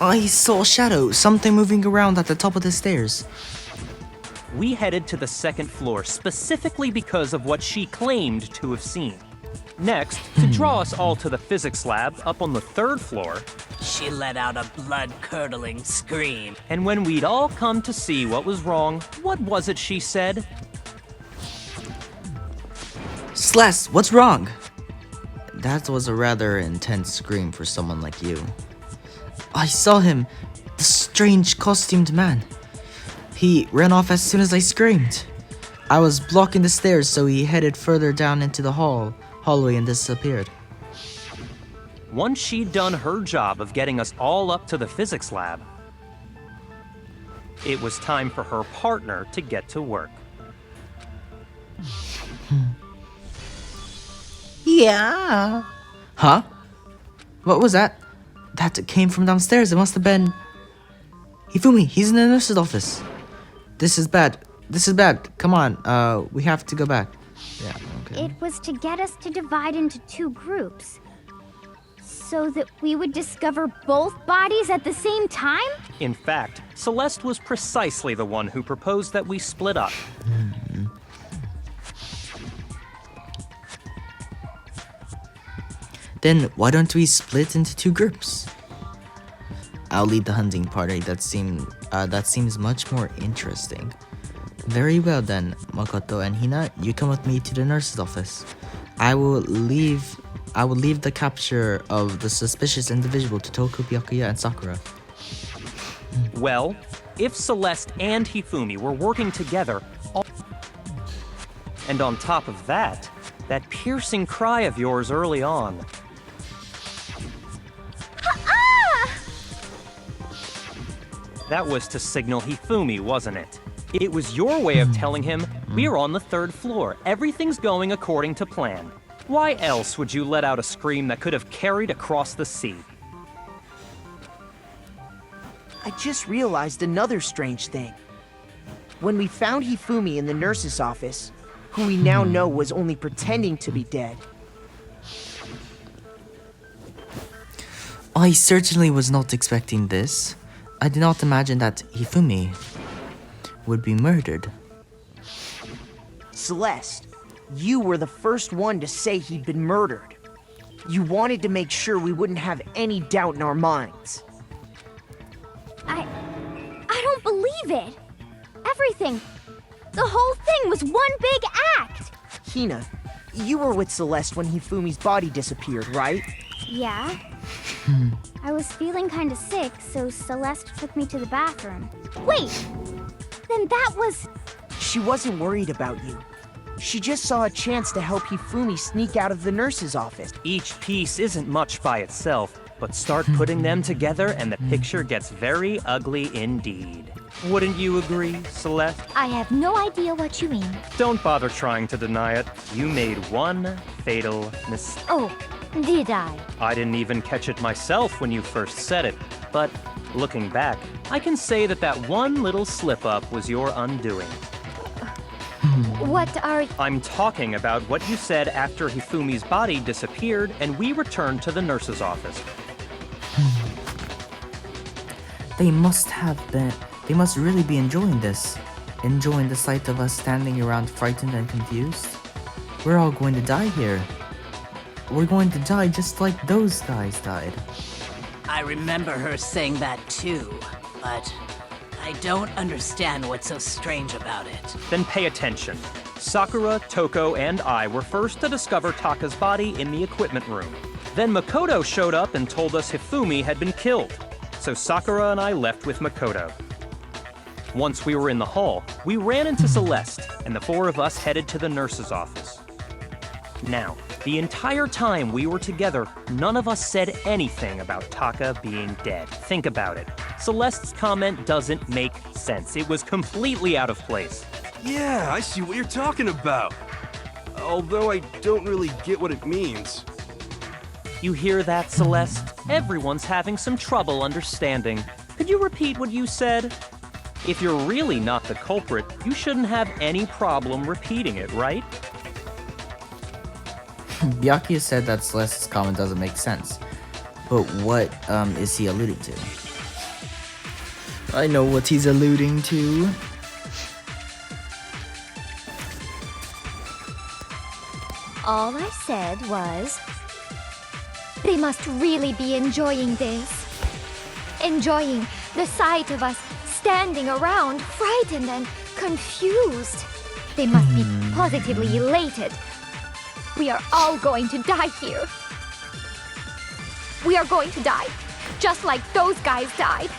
I saw a shadow, something moving around at the top of the stairs. We headed to the second floor specifically because of what she claimed to have seen. Next, to draw us all to the physics lab up on the third floor, She let out a blood-curdling scream. and when we'd all come to see what was wrong, what was it she said? Celeste, what's wrong? That was a rather intense scream for someone like you. I saw him, the strange costumed man. He ran off as soon as I screamed. I was blocking the stairs, so he headed further down into the hallway and disappeared. Once she'd done her job of getting us all up to the physics lab, it was time for her partner to get to work. Yeah. Huh? What was that? That came from downstairs. It must have been... Hifumi, he's in the nurse's office. This is bad. This is bad. Come on, we have to go back. Yeah, okay. It was to get us to divide into two groups. So that we would discover both bodies at the same time? In fact, Celeste was precisely the one who proposed that we split up. Then why don't we split into two groups? I'll lead the hunting party. That seems much more interesting. Very well then, Makoto and Hina, you come with me to the nurse's office. I will leave the capture of the suspicious individual to Toku, Byakuya, and Sakura. Well, if Celeste and Hifumi were working together, and on top of that, that piercing cry of yours early on. That was to signal Hifumi, wasn't it? It was your way of telling him, we're on the third floor, everything's going according to plan. Why else would you let out a scream that could have carried across the sea? I just realized another strange thing. When we found Hifumi in the nurse's office, who we now know was only pretending to be dead, I certainly was not expecting this. I did not imagine that Hifumi would be murdered. Celeste, you were the first one to say he'd been murdered. You wanted to make sure we wouldn't have any doubt in our minds. I don't believe it. Everything, the whole thing was one big act. Hina, you were with Celeste when Hifumi's body disappeared, right? Yeah. I was feeling kinda sick, so Celeste took me to the bathroom. Wait! Then that was... She wasn't worried about you. She just saw a chance to help Hifumi sneak out of the nurse's office. Each piece isn't much by itself, but start putting them together and the picture gets very ugly indeed. Wouldn't you agree, Celeste? I have no idea what you mean. Don't bother trying to deny it. You made one fatal mistake. Oh, did I? I didn't even catch it myself when you first said it, but looking back, I can say that that one little slip-up was your undoing. What are... I'm talking about what you said after Hifumi's body disappeared and we returned to the nurse's office. They must really be enjoying this. Enjoying the sight of us standing around frightened and confused. We're all going to die here. We're going to die just like those guys died. I remember her saying that too, but I don't understand what's so strange about it. Then pay attention. Sakura, Toko, and I were first to discover Taka's body in the equipment room. Then Makoto showed up and told us Hifumi had been killed. So Sakura and I left with Makoto. Once we were in the hall, we ran into Celeste, and the four of us headed to the nurse's office. Now, the entire time we were together, none of us said anything about Taka being dead. Think about it. Celeste's comment doesn't make sense. It was completely out of place. Yeah, I see what you're talking about. Although I don't really get what it means. You hear that, Celeste? Everyone's having some trouble understanding. Could you repeat what you said? If you're really not the culprit, you shouldn't have any problem repeating it, right? Byakuya said that Celeste's comment doesn't make sense. But what is he alluding to? I know what he's alluding to. All I said was... They must really be enjoying this. Enjoying the sight of us standing around, frightened and confused. They must be positively elated. We are all going to die here. We are going to die, just like those guys died.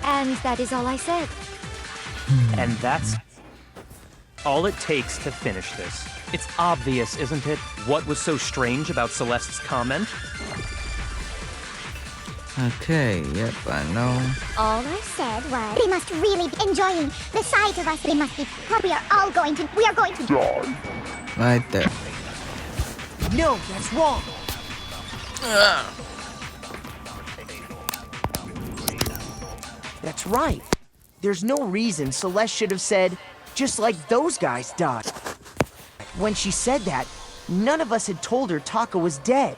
And that is all I said. And that's all it takes to finish this. It's obvious, isn't it? What was so strange about Celeste's comment? Okay, yep, I know. All I said was... They must really be enjoying the sight of us. They must be... We are going to die. Right there. No, that's wrong. That's right. There's no reason Celeste should have said, just like those guys died. When she said that, none of us had told her Taka was dead.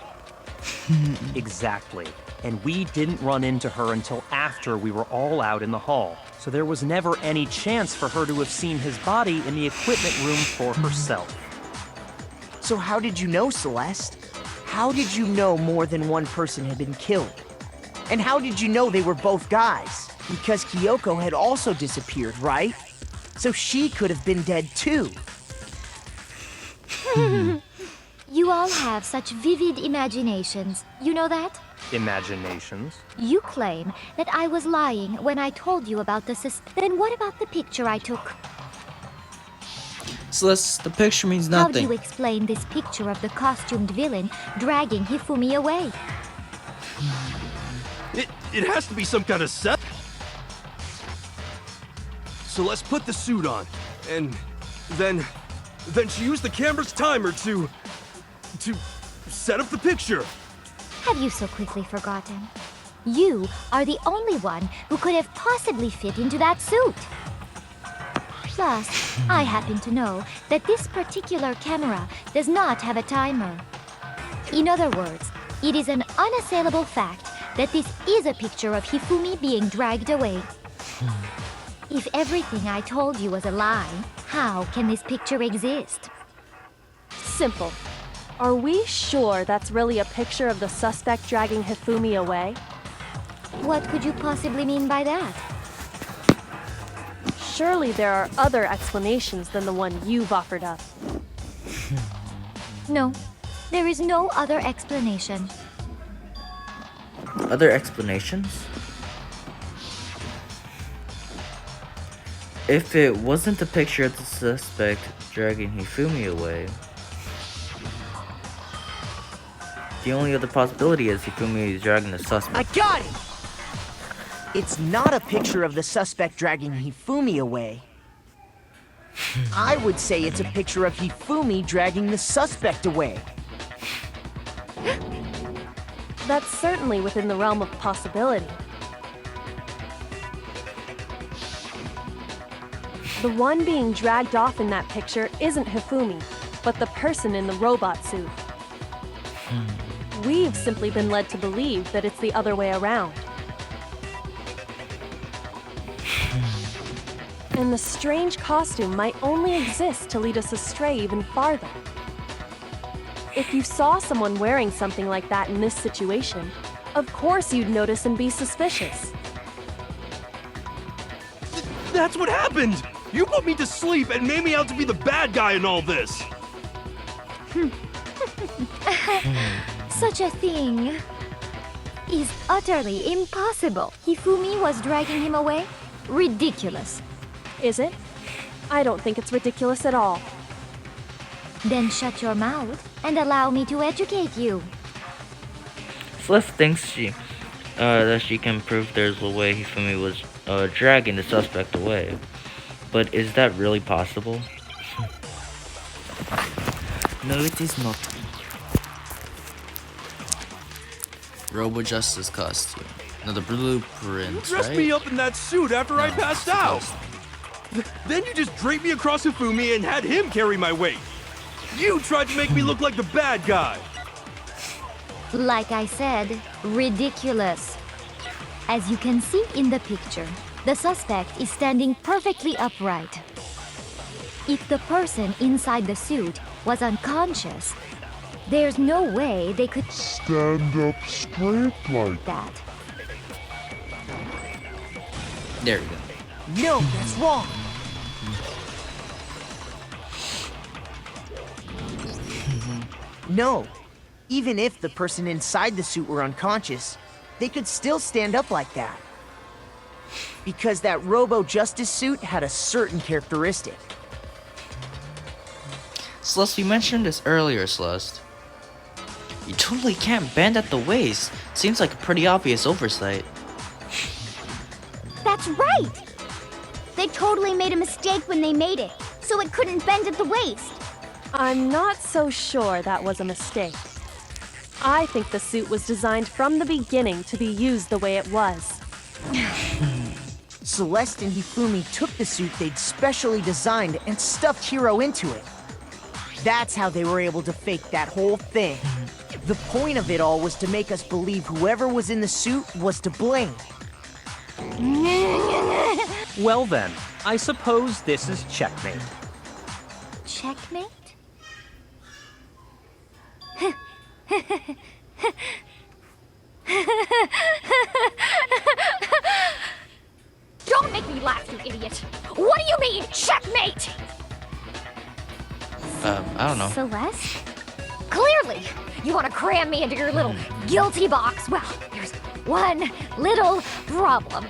Exactly. And we didn't run into her until after we were all out in the hall. So there was never any chance for her to have seen his body in the equipment room for herself. So how did you know, Celeste? How did you know more than one person had been killed? And how did you know they were both guys? Because Kyoko had also disappeared, right? So she could have been dead too. You all have such vivid imaginations. You know that? Imaginations? You claim that I was lying when I told you about the Then what about the picture I took? Celeste, the picture means How do nothing. you explain this picture of the costumed villain dragging Hifumi away? It has to be some kind of set. So let's put the suit on, and then she used the camera's timer to set up the picture. Have you so quickly forgotten? You are the only one who could have possibly fit into that suit. Plus, I happen to know that this particular camera does not have a timer. In other words, it is an unassailable fact that this is a picture of Hifumi being dragged away. If everything I told you was a lie, how can this picture exist? Simple. Are we sure that's really a picture of the suspect dragging Hifumi away? What could you possibly mean by that? Surely there are other explanations than the one you've offered up. No, there is no other explanation. Other explanations? If it wasn't the picture of the suspect dragging Hifumi away, the only other possibility is Hifumi is dragging the suspect. I got it! It's not a picture of the suspect dragging Hifumi away. I would say it's a picture of Hifumi dragging the suspect away. That's certainly within the realm of possibility. The one being dragged off in that picture isn't Hifumi, but the person in the robot suit. We've simply been led to believe that it's the other way around. And the strange costume might only exist to lead us astray even farther. If you saw someone wearing something like that in this situation, of course you'd notice and be suspicious. That's what happened! You put me to sleep and made me out to be the bad guy in all this! Such a thing is utterly impossible. Hifumi was dragging him away? Ridiculous. Is it? I don't think it's ridiculous at all. Then shut your mouth and allow me to educate you. Celeste thinks that she can prove there's a way Hifumi was dragging the suspect away. But is that really possible? No, it is not. Robo Justice costume. Now the blueprint, You dressed right? me up in that suit after I No, passed it's out! close. Then you just draped me across Hifumi and had him carry my weight! You tried to make me look like the bad guy! Like I said, ridiculous. As you can see in the picture, the suspect is standing perfectly upright. If the person inside the suit was unconscious, there's no way they could Stand up straight like that. There we go. No, that's wrong. No. Even if the person inside the suit were unconscious, they could still stand up like that. Because that Robo Justice suit had a certain characteristic. Celeste, you mentioned this earlier, Celeste. You totally can't bend at the waist. Seems like a pretty obvious oversight. That's right! They totally made a mistake when they made it, so it couldn't bend at the waist. I'm not so sure that was a mistake. I think the suit was designed from the beginning to be used the way it was. Celeste and Hifumi took the suit they'd specially designed and stuffed Hiro into it. That's how they were able to fake that whole thing. The point of it all was to make us believe whoever was in the suit was to blame. Well then, I suppose this is checkmate. Checkmate? Don't make me laugh, you idiot! What do you mean, checkmate? I don't know. Celeste? Clearly, you want to cram me into your little guilty box. Well, there's one little problem.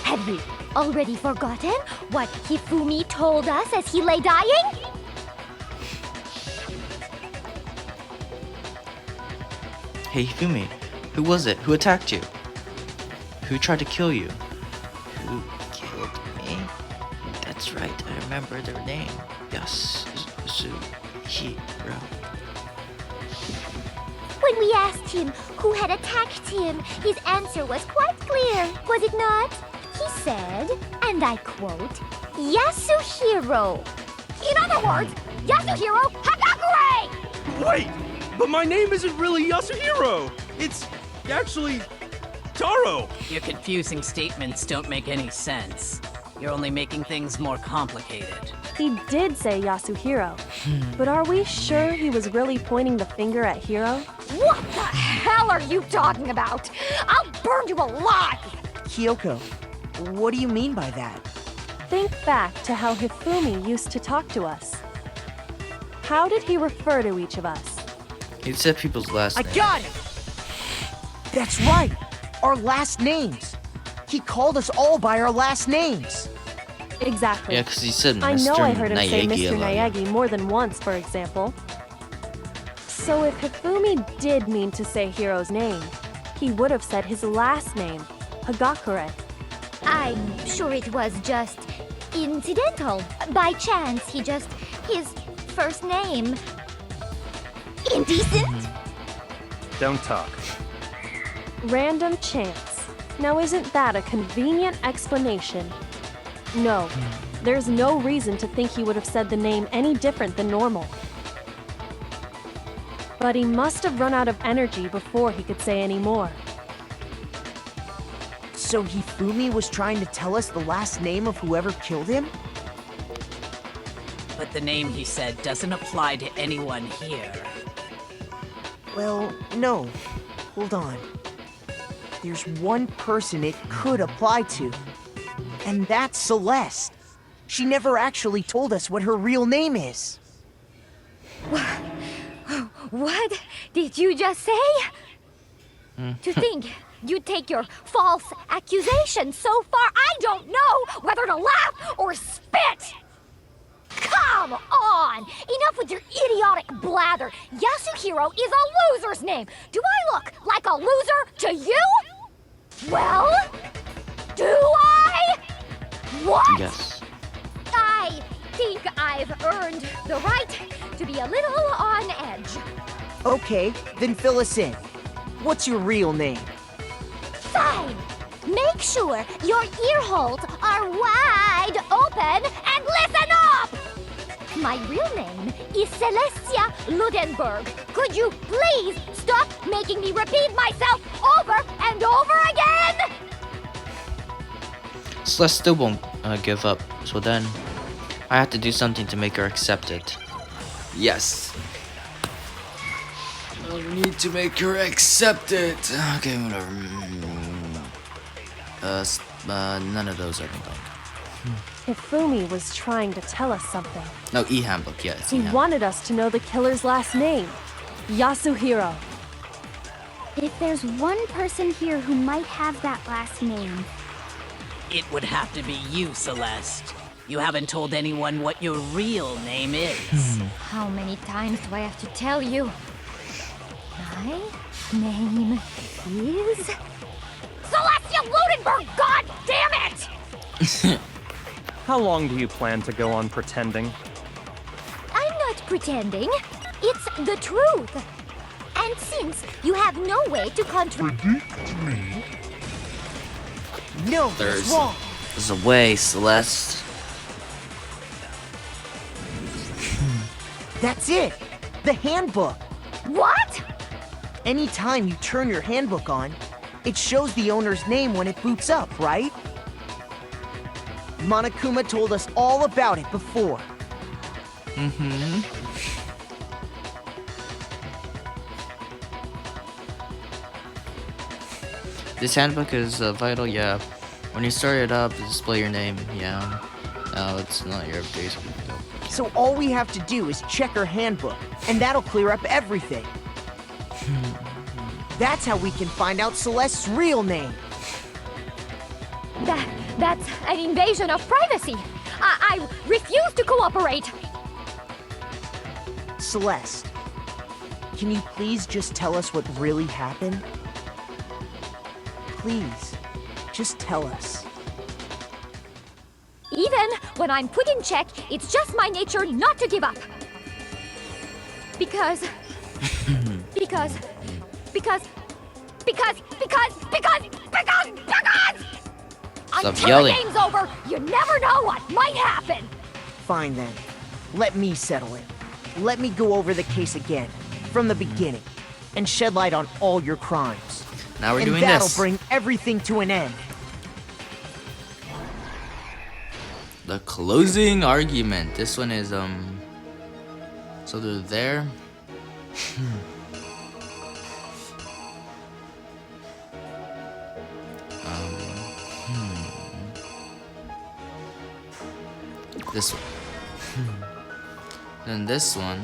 Have you already forgotten what Hifumi told us as he lay dying? Hey Hifumi, who was it? Who attacked you? Who tried to kill you? Who killed me? That's right, I remember their name. Yasuhiro. When we asked him who had attacked him, his answer was quite clear, was it not? He said, and I quote, Yasuhiro. In other words, Yasuhiro Hagakure! Wait! But my name isn't really Yasuhiro! It's actually Taro! Your confusing statements don't make any sense. You're only making things more complicated. He did say Yasuhiro, but are we sure he was really pointing the finger at Hiro? What the hell are you talking about? I'll burn you alive! Kyoko, what do you mean by that? Think back to how Hifumi used to talk to us. How did he refer to each of us? He said people's last I name. got it! That's right! Our last names! He called us all by our last names! Exactly. Yeah, because he said Mr. I know I heard him say Naegi Mr. a lot. Naegi more than once, for example. So if Hifumi did mean to say Hiro's name, he would have said his last name, Hagakure. I'm sure it was just incidental. By chance, his first name. Indecent? Don't talk. Random chance. Now isn't that a convenient explanation? No, there's no reason to think he would have said the name any different than normal. But he must have run out of energy before he could say any more. So Hifumi was trying to tell us the last name of whoever killed him? But the name he said doesn't apply to anyone here. Well, no. Hold on. There's one person it could apply to. And that's Celeste. She never actually told us what her real name is. What did you just say? To think you take your false accusation so far, I don't know whether to laugh or spit! Come on! Enough with your idiotic blather! Yasuhiro is a loser's name! Do I look like a loser to you? Well, do I? What? Yes. I think I've earned the right to be a little on edge. Okay, then fill us in. What's your real name? Fine! Make sure your ear holes are wide open and listen up! My real name is Celestia LUDENBURG. Could you please stop making me repeat myself over and over again? Celeste still won't give up, so then I have to do something to make her accept it. Yes. I need to make her accept it. Okay, whatever. None of those I don't think. Hifumi was trying to tell us something. No, e-handbook, yeah, it's He e-handbook. wanted us to know the killer's last name, Yasuhiro. If there's one person here who might have that last name, It would have to be you, Celeste. You haven't told anyone what your real name is. how many times do I have to tell you? My name is Celestia Ludenberg, god damn it! How long do you plan to go on pretending? I'm not pretending. It's the truth. And since you have no way to Predict me? No, that's wrong. There's a way, Celeste. That's it. The handbook. What? Anytime you turn your handbook on, it shows the owner's name when it boots up, right? Monokuma told us all about it before. This handbook is vital, yeah. When you start it up, display your name, yeah. No, it's not your face. So all we have to do is check her handbook, and that'll clear up everything. That's how we can find out Celeste's real name. That's an invasion of privacy. I refuse to cooperate. Celeste, can you please just tell us what really happened? Please, just tell us. Even when I'm put in check, it's just my nature not to give up. Because Stop until yelling. the game's over, you never know what might happen. Fine then. Let me settle it. Let me go over the case again, from the beginning, and shed light on all your crimes. Now we're and doing that'll this. bring everything to an end. The closing argument. This one is so they're there. This one. Then this one,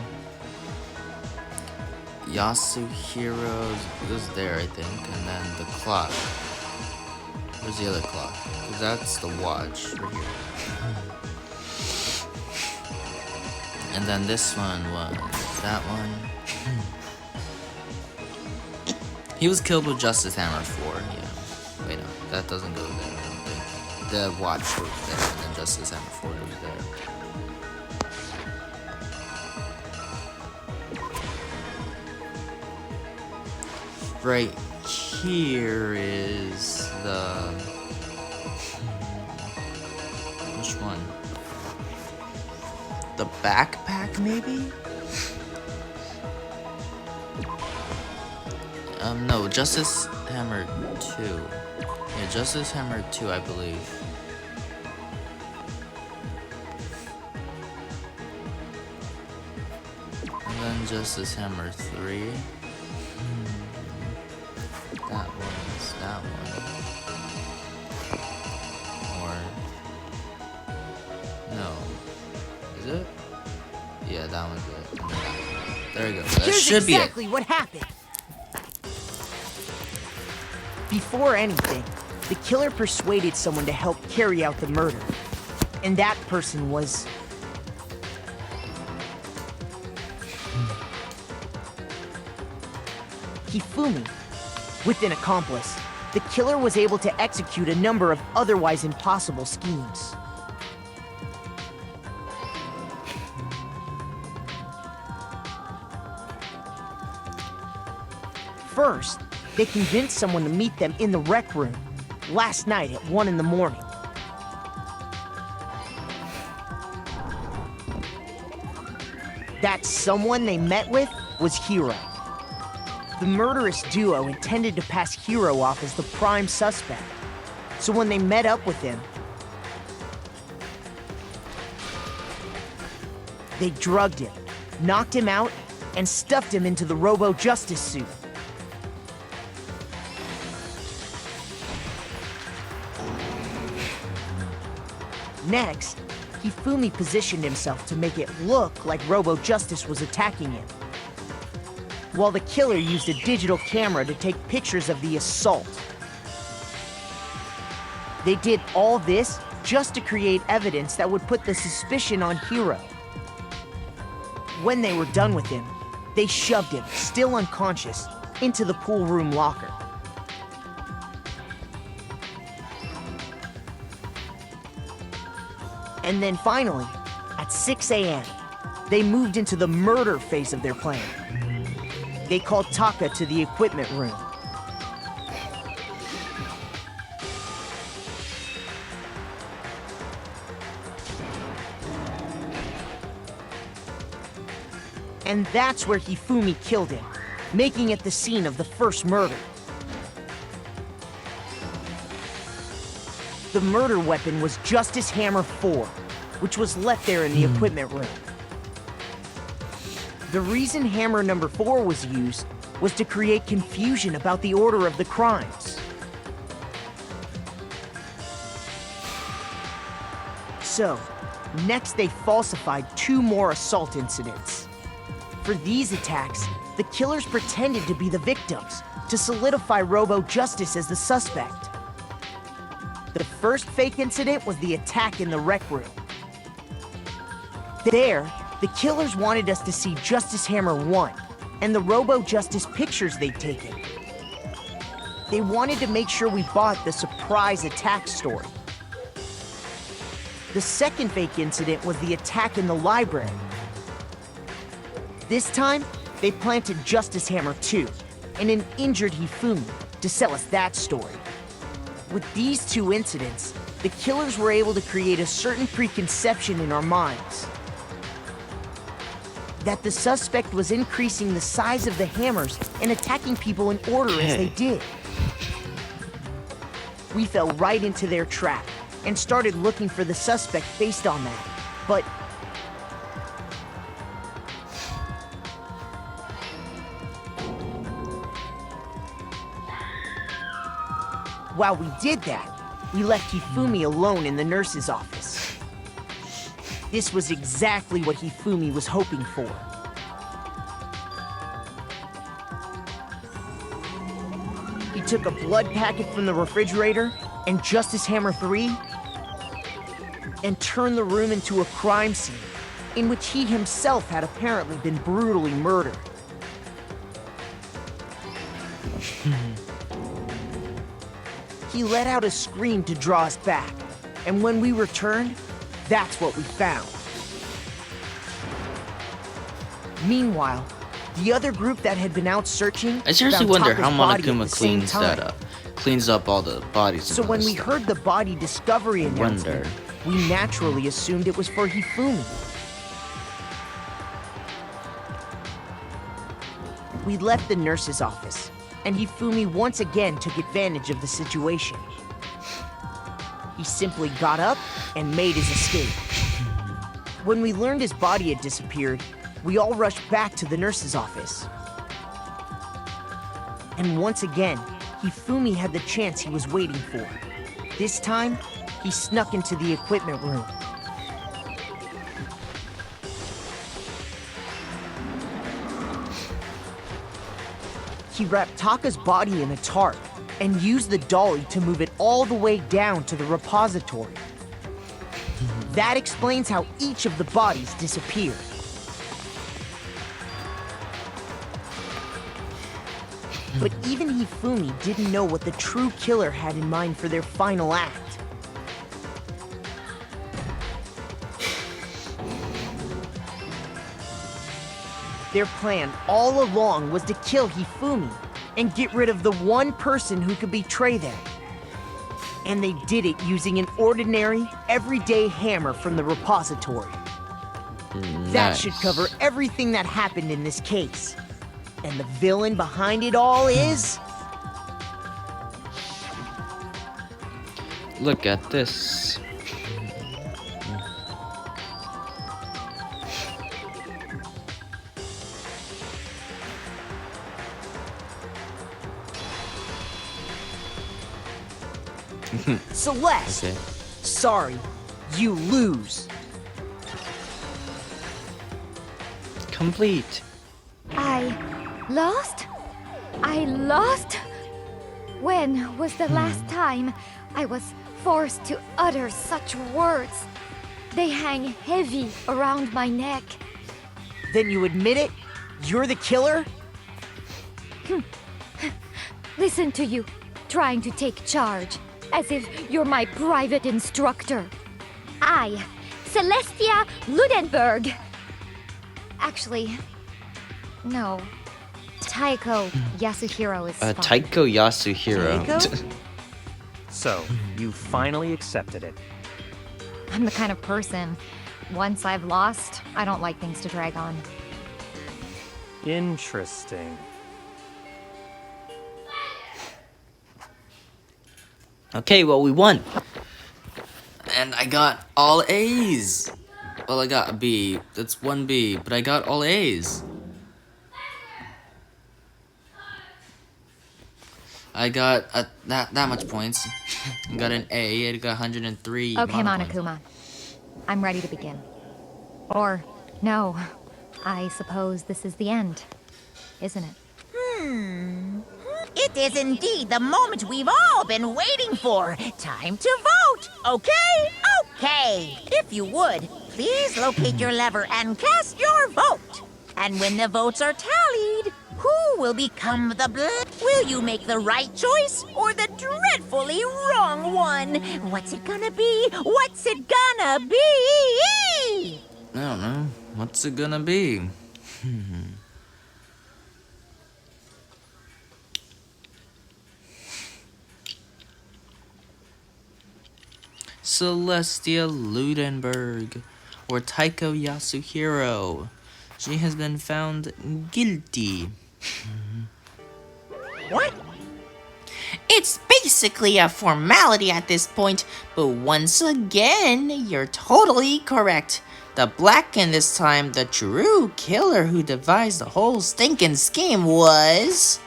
Yasuhiro is there, I think, and then the clock. Where's the other clock? Because that's the watch right here. And then this one was that one. He was killed with Justice Hammer 4, yeah. Wait, no, that doesn't go there, I don't think. The watch goes there, and then Justice Hammer 4 goes there. Right here is the... Which one? The backpack, maybe? No, Justice Hammer 2. Yeah, Justice Hammer 2, I believe. And then Justice Hammer 3. That one's that one. Or... No. Is it? Yeah, that one's it. And then that one. There we go. That Here's should be it. exactly what happened. Before anything, the killer persuaded someone to help carry out the murder. And that person was... Hifumi. With an accomplice, the killer was able to execute a number of otherwise impossible schemes. First, they convinced someone to meet them in the rec room last night at 1 in the morning. That someone they met with was Hiro. The murderous duo intended to pass Hiro off as the prime suspect. So when they met up with him, they drugged him, knocked him out, and stuffed him into the Robo-Justice suit. Next, Hifumi positioned himself to make it look like Robo-Justice was attacking him, while the killer used a digital camera to take pictures of the assault. They did all this just to create evidence that would put the suspicion on Hiro. When they were done with him, they shoved him, still unconscious, into the pool room locker. And then finally, at 6 a.m., they moved into the murder phase of their plan. They called Taka to the equipment room. And that's where Hifumi killed him, making it the scene of the first murder. The murder weapon was Justice Hammer 4, which was left there in the equipment room. The reason Hammer number 4 was used was to create confusion about the order of the crimes. So, next they falsified 2 more assault incidents. For these attacks, the killers pretended to be the victims to solidify Robo-Justice as the suspect. The first fake incident was the attack in the rec room. There, the killers wanted us to see Justice Hammer 1 and the Robo-Justice pictures they'd taken. They wanted to make sure we bought the surprise attack story. The second fake incident was the attack in the library. This time, they planted Justice Hammer 2 and an injured Hifumi to sell us that story. With these 2 incidents, the killers were able to create a certain preconception in our minds that the suspect was increasing the size of the hammers and attacking people in order as they did. We fell right into their trap and started looking for the suspect based on that. But while we did that, we left Hifumi alone in the nurse's office. This was exactly what Hifumi was hoping for. He took a blood packet from the refrigerator and Justice Hammer 3 and turned the room into a crime scene in which he himself had apparently been brutally murdered. He let out a scream to draw us back, and when we returned, that's what we found. Meanwhile, the other group that had been out searching I seriously found wonder Taka's how body at Monokuma the same cleans time. that up. Cleans up all the bodies. So and all when this we stuff. heard the body discovery announcement, we naturally assumed it was for Hifumi. We left the nurse's office, and Hifumi once again took advantage of the situation. He simply got up and made his escape. When we learned his body had disappeared, we all rushed back to the nurse's office. And once again, Hifumi had the chance he was waiting for. This time, he snuck into the equipment room. He wrapped Taka's body in a tarp and used the dolly to move it all the way down to the repository. That explains how each of the bodies disappeared. But even Hifumi didn't know what the true killer had in mind for their final act. Their plan all along was to kill Hifumi and get rid of the one person who could betray them. And they did it using an ordinary, everyday hammer from the repository. That should cover everything that happened in this case. And the villain behind it all is... Look at this. Celeste! Okay. Sorry, you lose. Complete. I lost? I lost? When was the last time I was forced to utter such words? They hang heavy around my neck. Then you admit it? You're the killer? Listen to you, trying to take charge, as if you're my private instructor. I, Celestia LUDENBURG. Actually, no. Taiko Yasuhiro is fine. Taiko Yasuhiro. Taiko? So, you finally accepted it. I'm the kind of person, once I've lost, I don't like things to drag on. Interesting. Okay, well, we won. And I got all A's. Well, I got a B. That's one B, but I got all A's. I got that much points. I got an A. I got 103. Okay, mana points. Monokuma. I'm ready to begin. Or, no. I suppose this is the end, isn't it? It is indeed the moment we've all been waiting for. Time to vote, okay? Okay. If you would, please locate your lever and cast your vote. And when the votes are tallied, who will become the Will you make the right choice or the dreadfully wrong one? What's it gonna be? What's it gonna be? I don't know. What's it gonna be? Celestia LUDENBURG, or Taiko Yasuhiro. She has been found guilty. What? It's basically a formality at this point, but once again, you're totally correct. The black, and this time the true killer who devised the whole stinking scheme was...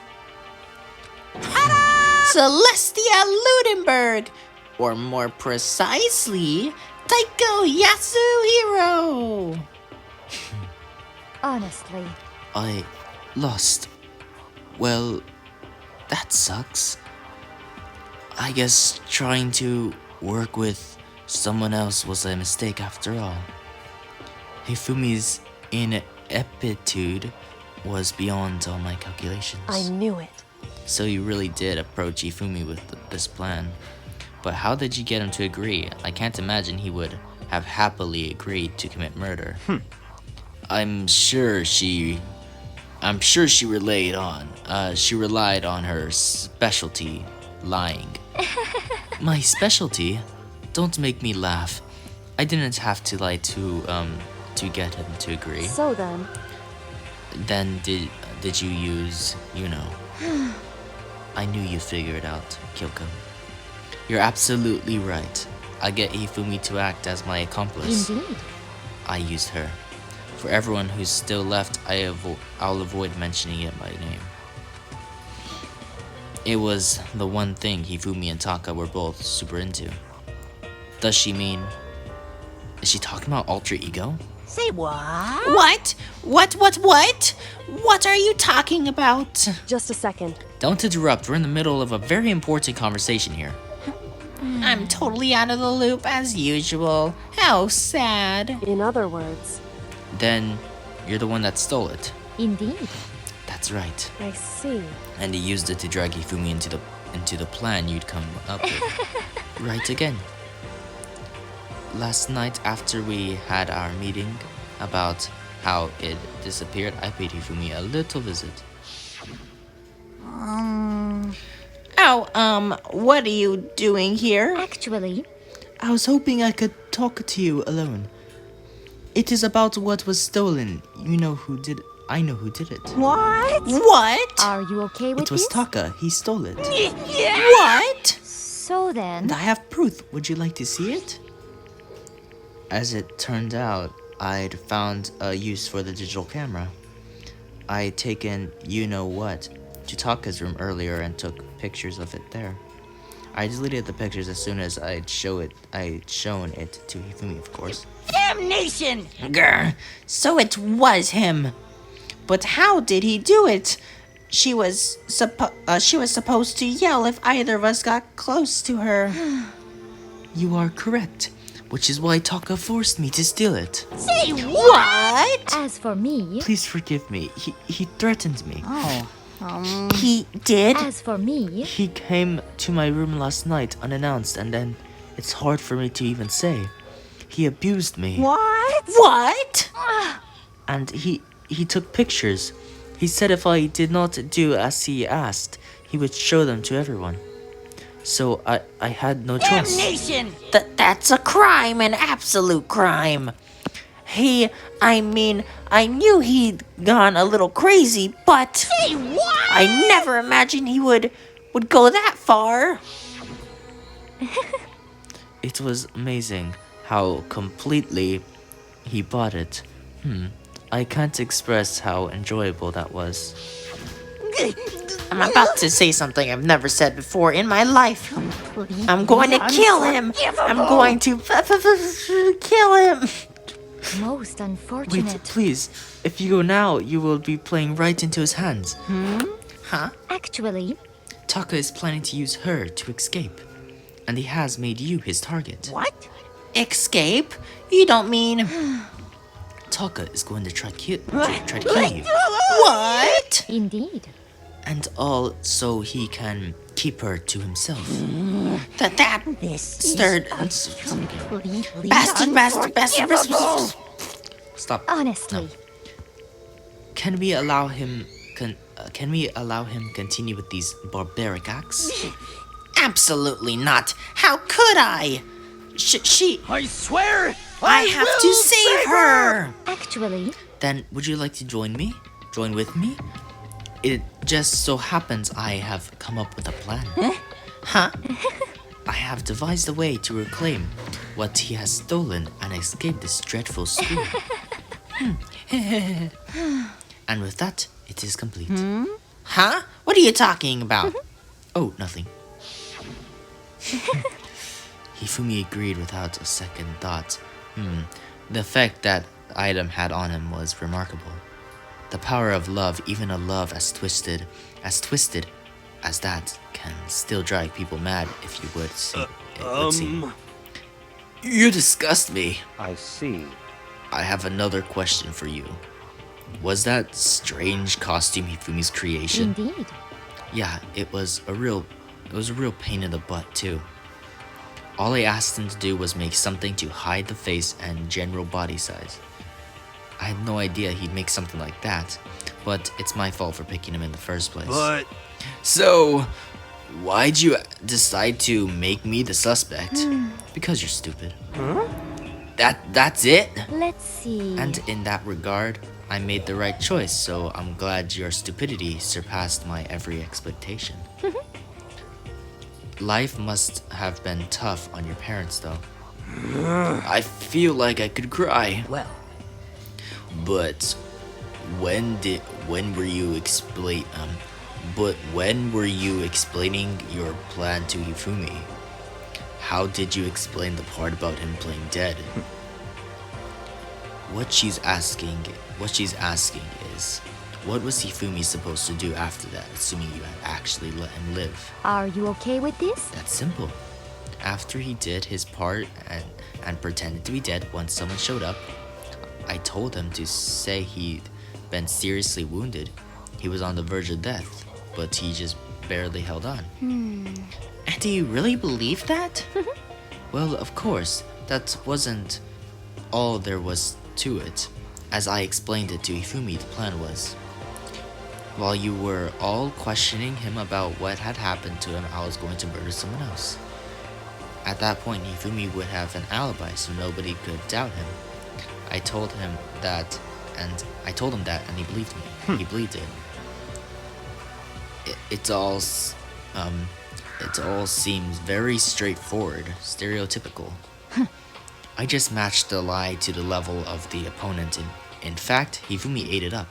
Celestia LUDENBURG, or more precisely, Taiko Yasuhiro. Honestly. I lost. Well, that sucks. I guess trying to work with someone else was a mistake after all. Hifumi's ineptitude was beyond all my calculations. I knew it. So you really did approach Hifumi with this plan. But how did you get him to agree? I can't imagine he would have happily agreed to commit murder. I'm sure she relied on her specialty, lying. My specialty? Don't make me laugh. I didn't have to lie to get him to agree. So then, Did you use, I knew you'd figure it out, Kyoko. You're absolutely right. I get Hifumi to act as my accomplice. Indeed. I used her. For everyone who's still left, I'll avoid mentioning it by name. It was the one thing Hifumi and Taka were both super into. Does she mean... Is she talking about alter ego? Say what? What? What are you talking about? just a second. Don't interrupt, we're in the middle of a very important conversation here. I'm totally out of the loop as usual. How sad. In other words, Then, you're the one that stole it. Indeed. That's right. I see. And he used it to drag Hifumi into the plan you'd come up with. Right again. Last night after we had our meeting about how it disappeared, I paid Hifumi a little visit. What are you doing here? Actually, I was hoping I could talk to you alone. It is about what was stolen. I know who did it. What? are you okay with It was this? Taka. He stole it. What? So then, And I have proof. Would you like to see it? As it turned out, I'd found a use for the digital camera. I'd taken you-know-what to Taka's room earlier and took pictures of it there. I deleted the pictures as soon as I'd shown it to Hifumi, of course. Damnation! Grr. So it was him. But how did he do it? She was supposed to yell if either of us got close to her. You are correct, which is why Taka forced me to steal it. Say What? as for me, Please forgive me. He threatened me. He did? as for me, He came to my room last night unannounced, and then it's hard for me to even say. He abused me. What? And he took pictures. He said if I did not do as he asked, he would show them to everyone. So I had no choice. Damnation! That's a crime, an absolute crime. I knew he'd gone a little crazy, but Say what? I never imagined he would go that far. It was amazing how completely he bought it. I can't express how enjoyable that was. I'm about to say something I've never said before in my life. I'm going to kill him. I'm going to kill him. most Wait, unfortunate. please. If you go now, you will be playing right into his hands. Huh? Actually, Taka is planning to use her to escape. And he has made you his target. What? Escape? You don't mean... Taka is going to try to kill you. What? indeed. And all so he can keep her to himself. That This stirred... completely Bastard. Stop. Honestly, Can we allow him continue with these barbaric acts? Absolutely not. How could I? She... I swear! I have to save her! actually, Then would you like to join me? Join with me? It just so happens I have come up with a plan. Huh? I have devised a way to reclaim what he has stolen and escape this dreadful school. And with that, it is complete. Huh? What are you talking about? Oh, nothing. Hifumi agreed without a second thought. The effect that item had on him was remarkable. The power of love, even a love as twisted as that, can still drive people mad if you would see. It would seem. You disgust me. I see. I have another question for you. Was that strange costume Hifumi's creation? Indeed. Yeah, it was a real pain in the butt too. All I asked him to do was make something to hide the face and general body size. I had no idea he'd make something like that, but it's my fault for picking him in the first place. But... So, why'd you decide to make me the suspect? Because you're stupid. Huh? That's it? Let's see. And in that regard, I made the right choice, so I'm glad your stupidity surpassed my every expectation. Life must have been tough on your parents, though. I feel like I could cry. Well, But when were you explaining your plan to Hifumi? How did you explain the part about him playing dead? What she's asking is, what was Hifumi supposed to do after that, assuming you had actually let him live? Are you okay with this? That's simple. After he did his part and pretended to be dead once someone showed up, I told him to say he'd been seriously wounded. He was on the verge of death, but he just barely held on. And do you really believe that? Well, of course, that wasn't all there was to it. As I explained it to Hifumi, the plan was, while you were all questioning him about what had happened to him, I was going to murder someone else. At that point, Hifumi would have an alibi, so nobody could doubt him. I told him that, and he believed me. He believed it. It all seems very straightforward, stereotypical. I just matched the lie to the level of the opponent. In fact, Hifumi ate it up.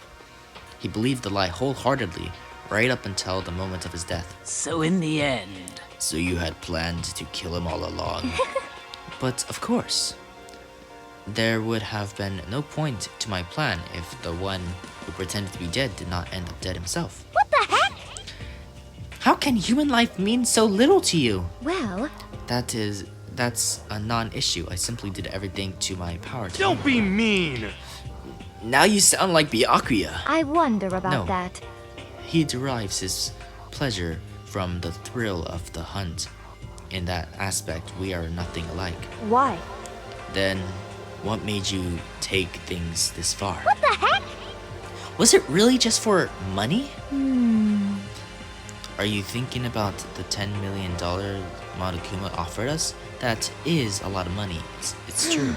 He believed the lie wholeheartedly, right up until the moment of his death. so in the end, So you had planned to kill him all along. But of course, there would have been no point to my plan if the one who pretended to be dead did not end up dead himself. What the heck? How can human life mean so little to you? Well, That's a non-issue. I simply did everything to my power to. Don't be mean! Now you sound like Byakuya. I wonder about No. that. He derives his pleasure from the thrill of the hunt. In that aspect, we are nothing alike. Why? Then, what made you take things this far? What the heck? Was it really just for money? Are you thinking about the $10 million Monokuma offered us? That is a lot of money. It's true,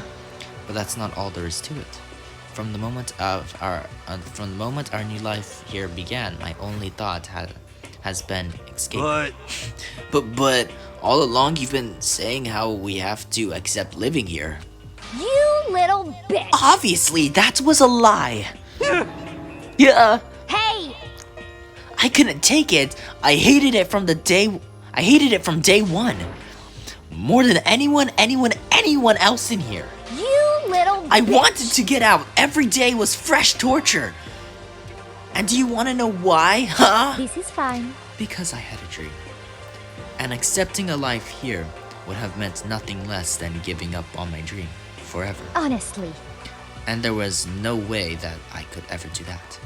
but that's not all there is to it. From the moment our new life here began, my only thought has been escape. But all along you've been saying how we have to accept living here. You little bitch! Obviously, that was a lie. Yeah. Hey! I couldn't take it. I hated it from day one. More than anyone else in here. You little I bitch! wanted to get out. Every day was fresh torture. And do you want to know why, huh? This is fine. Because I had a dream. And accepting a life here would have meant nothing less than giving up on my dream forever. Honestly. And there was no way that I could ever do that.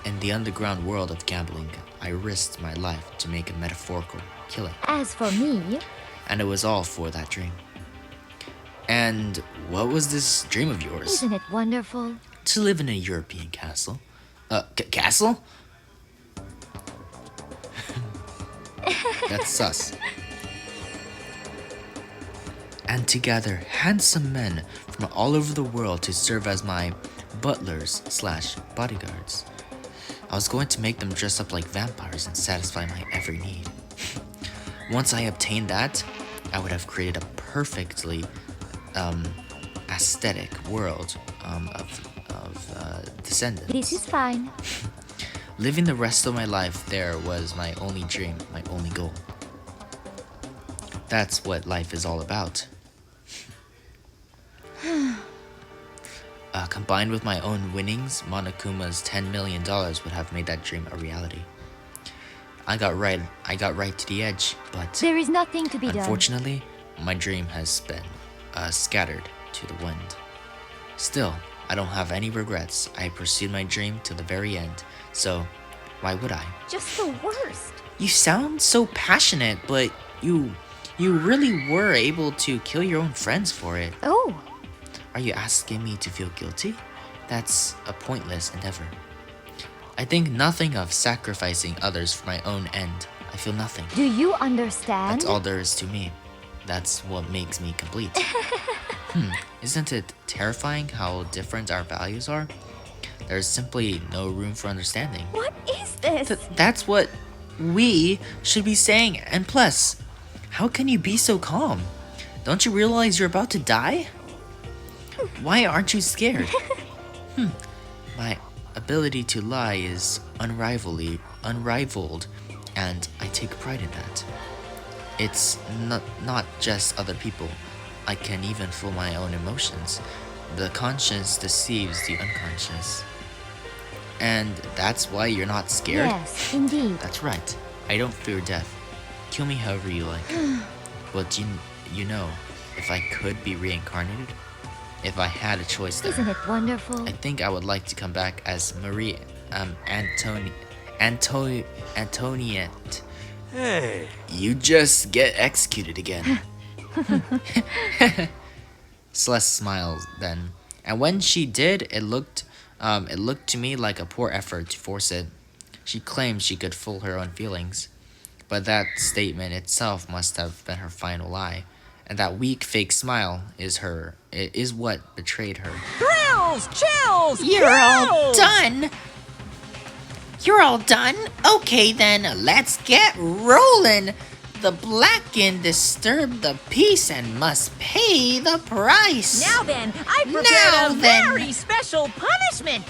In the underground world of gambling, I risked my life to make a metaphorical killing. As for me, And it was all for that dream. And what was this dream of yours? isn't it wonderful? To live in a European castle. Castle? That's sus. And to gather handsome men from all over the world to serve as my butlers/bodyguards. I was going to make them dress up like vampires and satisfy my every need. Once I obtained that, I would have created a perfectly aesthetic world of descendants. This is fine. Living the rest of my life there was my only dream, my only goal. That's what life is all about. Combined with my own winnings, Monokuma's $10 million would have made that dream a reality. I got right to the edge, but There is nothing to be done. unfortunately, my dream has been scattered to the wind. Still, I don't have any regrets. I pursued my dream to the very end, so why would I? Just the worst. You sound so passionate, but you really were able to kill your own friends for it. Oh, Are you asking me to feel guilty? That's a pointless endeavor. I think nothing of sacrificing others for my own end. I feel nothing. do you understand? That's all there is to me. That's what makes me complete. Isn't it terrifying how different our values are? There's simply no room for understanding. What is this? That's what we should be saying. And plus, how can you be so calm? Don't you realize you're about to die? Why aren't you scared? My ability to lie is unrivaled, and I take pride in that. It's not just other people. I can even fool my own emotions. The conscience deceives the unconscious. And that's why you're not scared? Yes, indeed. That's right. I don't fear death. Kill me however you like. But you know, if I could be reincarnated, if I had a choice there, Isn't it wonderful? I think I would like to come back as Marie Antoniette. Hey, You just get executed again. Celeste smiled then, and when she did, it looked to me like a poor effort to force it. She claimed she could fool her own feelings, but that statement itself must have been her final lie, and that weak fake smile is what betrayed her. Thrills! Chills! You're all thrills! done? You're all done? Okay then, let's get rolling. The Blackened disturb the peace and must pay the price. Now then, I prepared Now a then. very special punishment.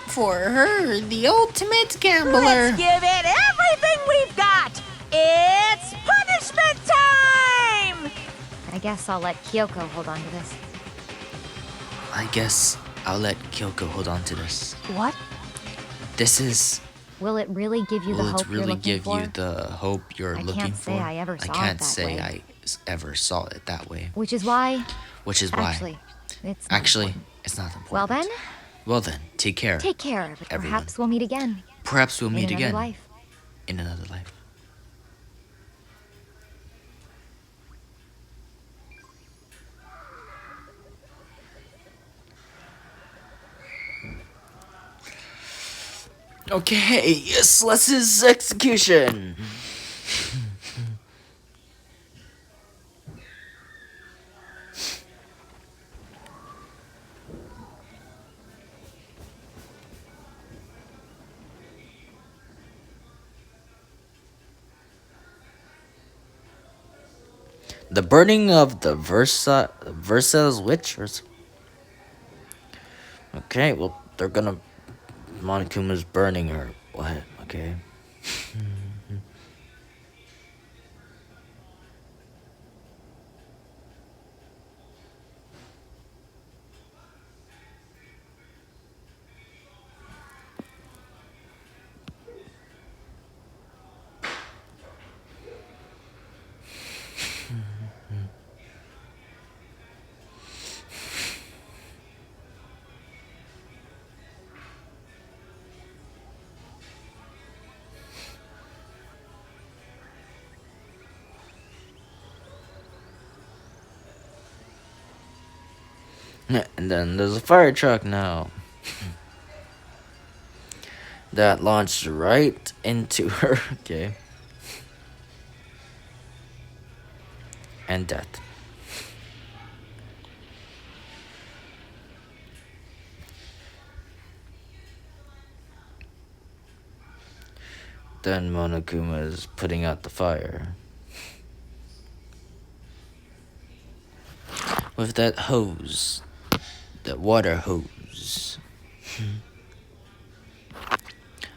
For her, the ultimate gambler. Let's give it everything we've got. It's punishment time! I guess I'll let Kyoko hold on to this. I guess I'll let Kyoko hold on to this. What? This is. Will it really give you the Will hope it you're really looking give for? you the hope you're I looking can't for? say I ever saw it can't that say way. I ever saw it that way. Which is why. Which is why. Actually, it's not Actually, important. it's not important. Well then, Well then, take care. take care. But everyone. perhaps we'll meet again. Perhaps we'll meet in another again. Life. In another life. Okay, Celeste's execution. The burning of the Versailles witch. Okay, well, they're gonna. Monokuma's burning her. What? Okay. And then there's a fire truck now. That launched right into her. Okay. And death. Then Monokuma is putting out the fire. With that hose. That water hose.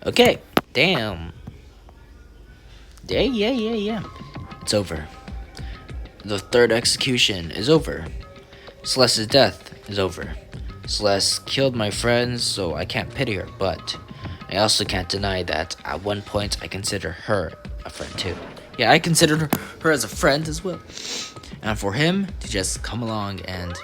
Okay, damn. Yeah. It's over. The third execution is over. Celeste's death is over. Celeste killed my friends, so I can't pity her, but I also can't deny that at one point I considered her a friend too. Yeah, I considered her as a friend as well. And for him to just come along and...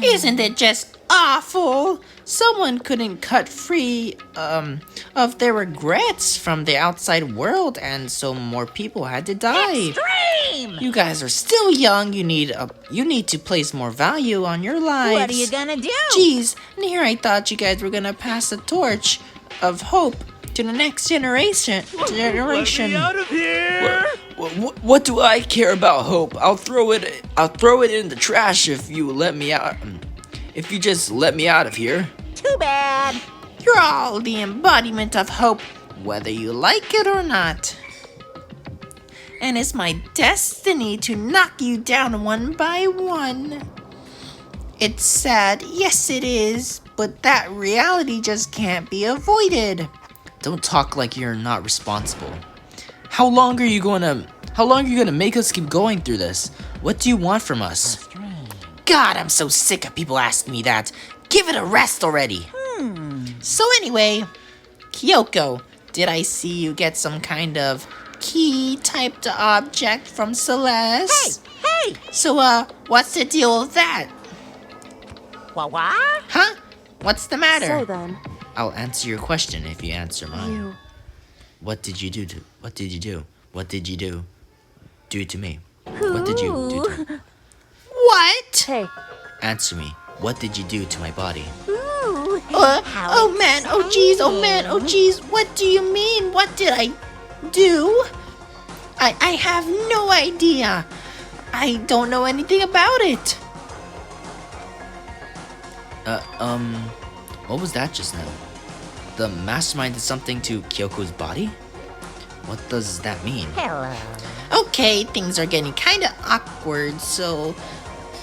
Isn't it just awful? Someone couldn't cut free of their regrets from the outside world, and so more people had to die. Extreme! You guys are still young. You need to place more value on your lives. What are you gonna do? Jeez, and here I thought you guys were gonna pass the torch of hope to the next generation. Let me out of here! What do I care about hope? I'll throw it in the trash if you let me out. If you just let me out of here. Too bad. You're all the embodiment of hope, whether you like it or not. And it's my destiny to knock you down one by one. It's sad, yes it is, but that reality just can't be avoided. Don't talk like you're not responsible. How long are you gonna make us keep going through this? What do you want from us? God, I'm so sick of people asking me that. Give it a rest already. So anyway, Kyoko, did I see you get some kind of key-typed object from Celeste? Hey! So, what's the deal with that? What? Huh? What's the matter? So then, I'll answer your question if you answer mine. you... What did you do to me? What did you do to me? What? Hey, Answer me. What did you do to my body? Ooh, Oh man, oh jeez, oh man, oh jeez. What do you mean? What did I do? I have no idea. I don't know anything about it. What was that just now? The mastermind did something to Kyoko's body? What does that mean? Hello. Okay, things are getting kind of awkward, so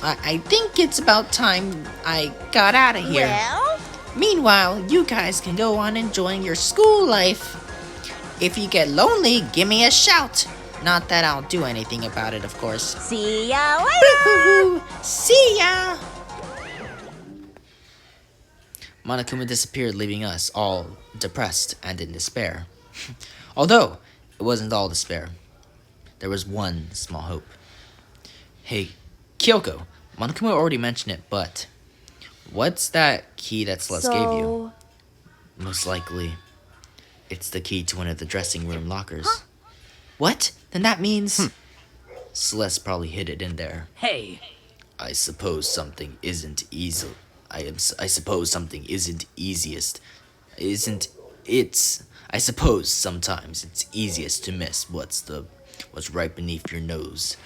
I think it's about time I got out of here. Well? Meanwhile, you guys can go on enjoying your school life. If you get lonely, give me a shout. Not that I'll do anything about it, of course. See ya later! See ya! Monokuma disappeared, leaving us all depressed and in despair. Although, it wasn't all despair. There was one small hope. Hey, Kyoko, Monokuma already mentioned it, but what's that key that Celeste gave you? Most likely, it's the key to one of the dressing room lockers. Huh? What? Then that means... Celeste probably hid it in there. Hey, I suppose something isn't easy. I suppose something isn't easiest. I suppose sometimes it's easiest to miss what's right beneath your nose.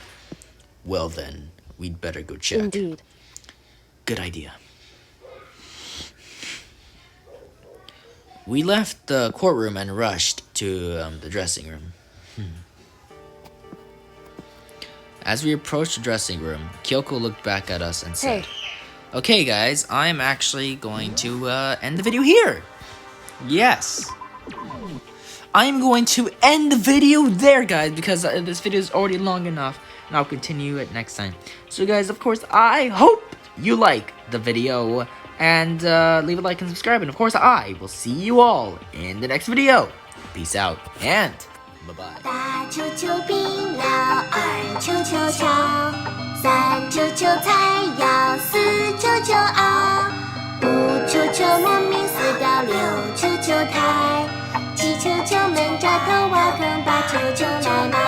Well then, we'd better go check. indeed. Good idea. We left the courtroom and rushed to the dressing room. As we approached the dressing room, Kyoko looked back at us and said, Okay guys, I'm actually going to end the video here. Yes. I'm going to end the video there, guys, because this video is already long enough, and I'll continue it next time. So guys, of course, I hope you like the video, and leave a like and subscribe, and of course, I will see you all in the next video. Peace out, and bye-bye. 大球球冰了，二球球敲，三球球菜肴，四球球熬，五球球莫名死掉，六球球抬，七球球闷着头挖坑，八球球奶奶。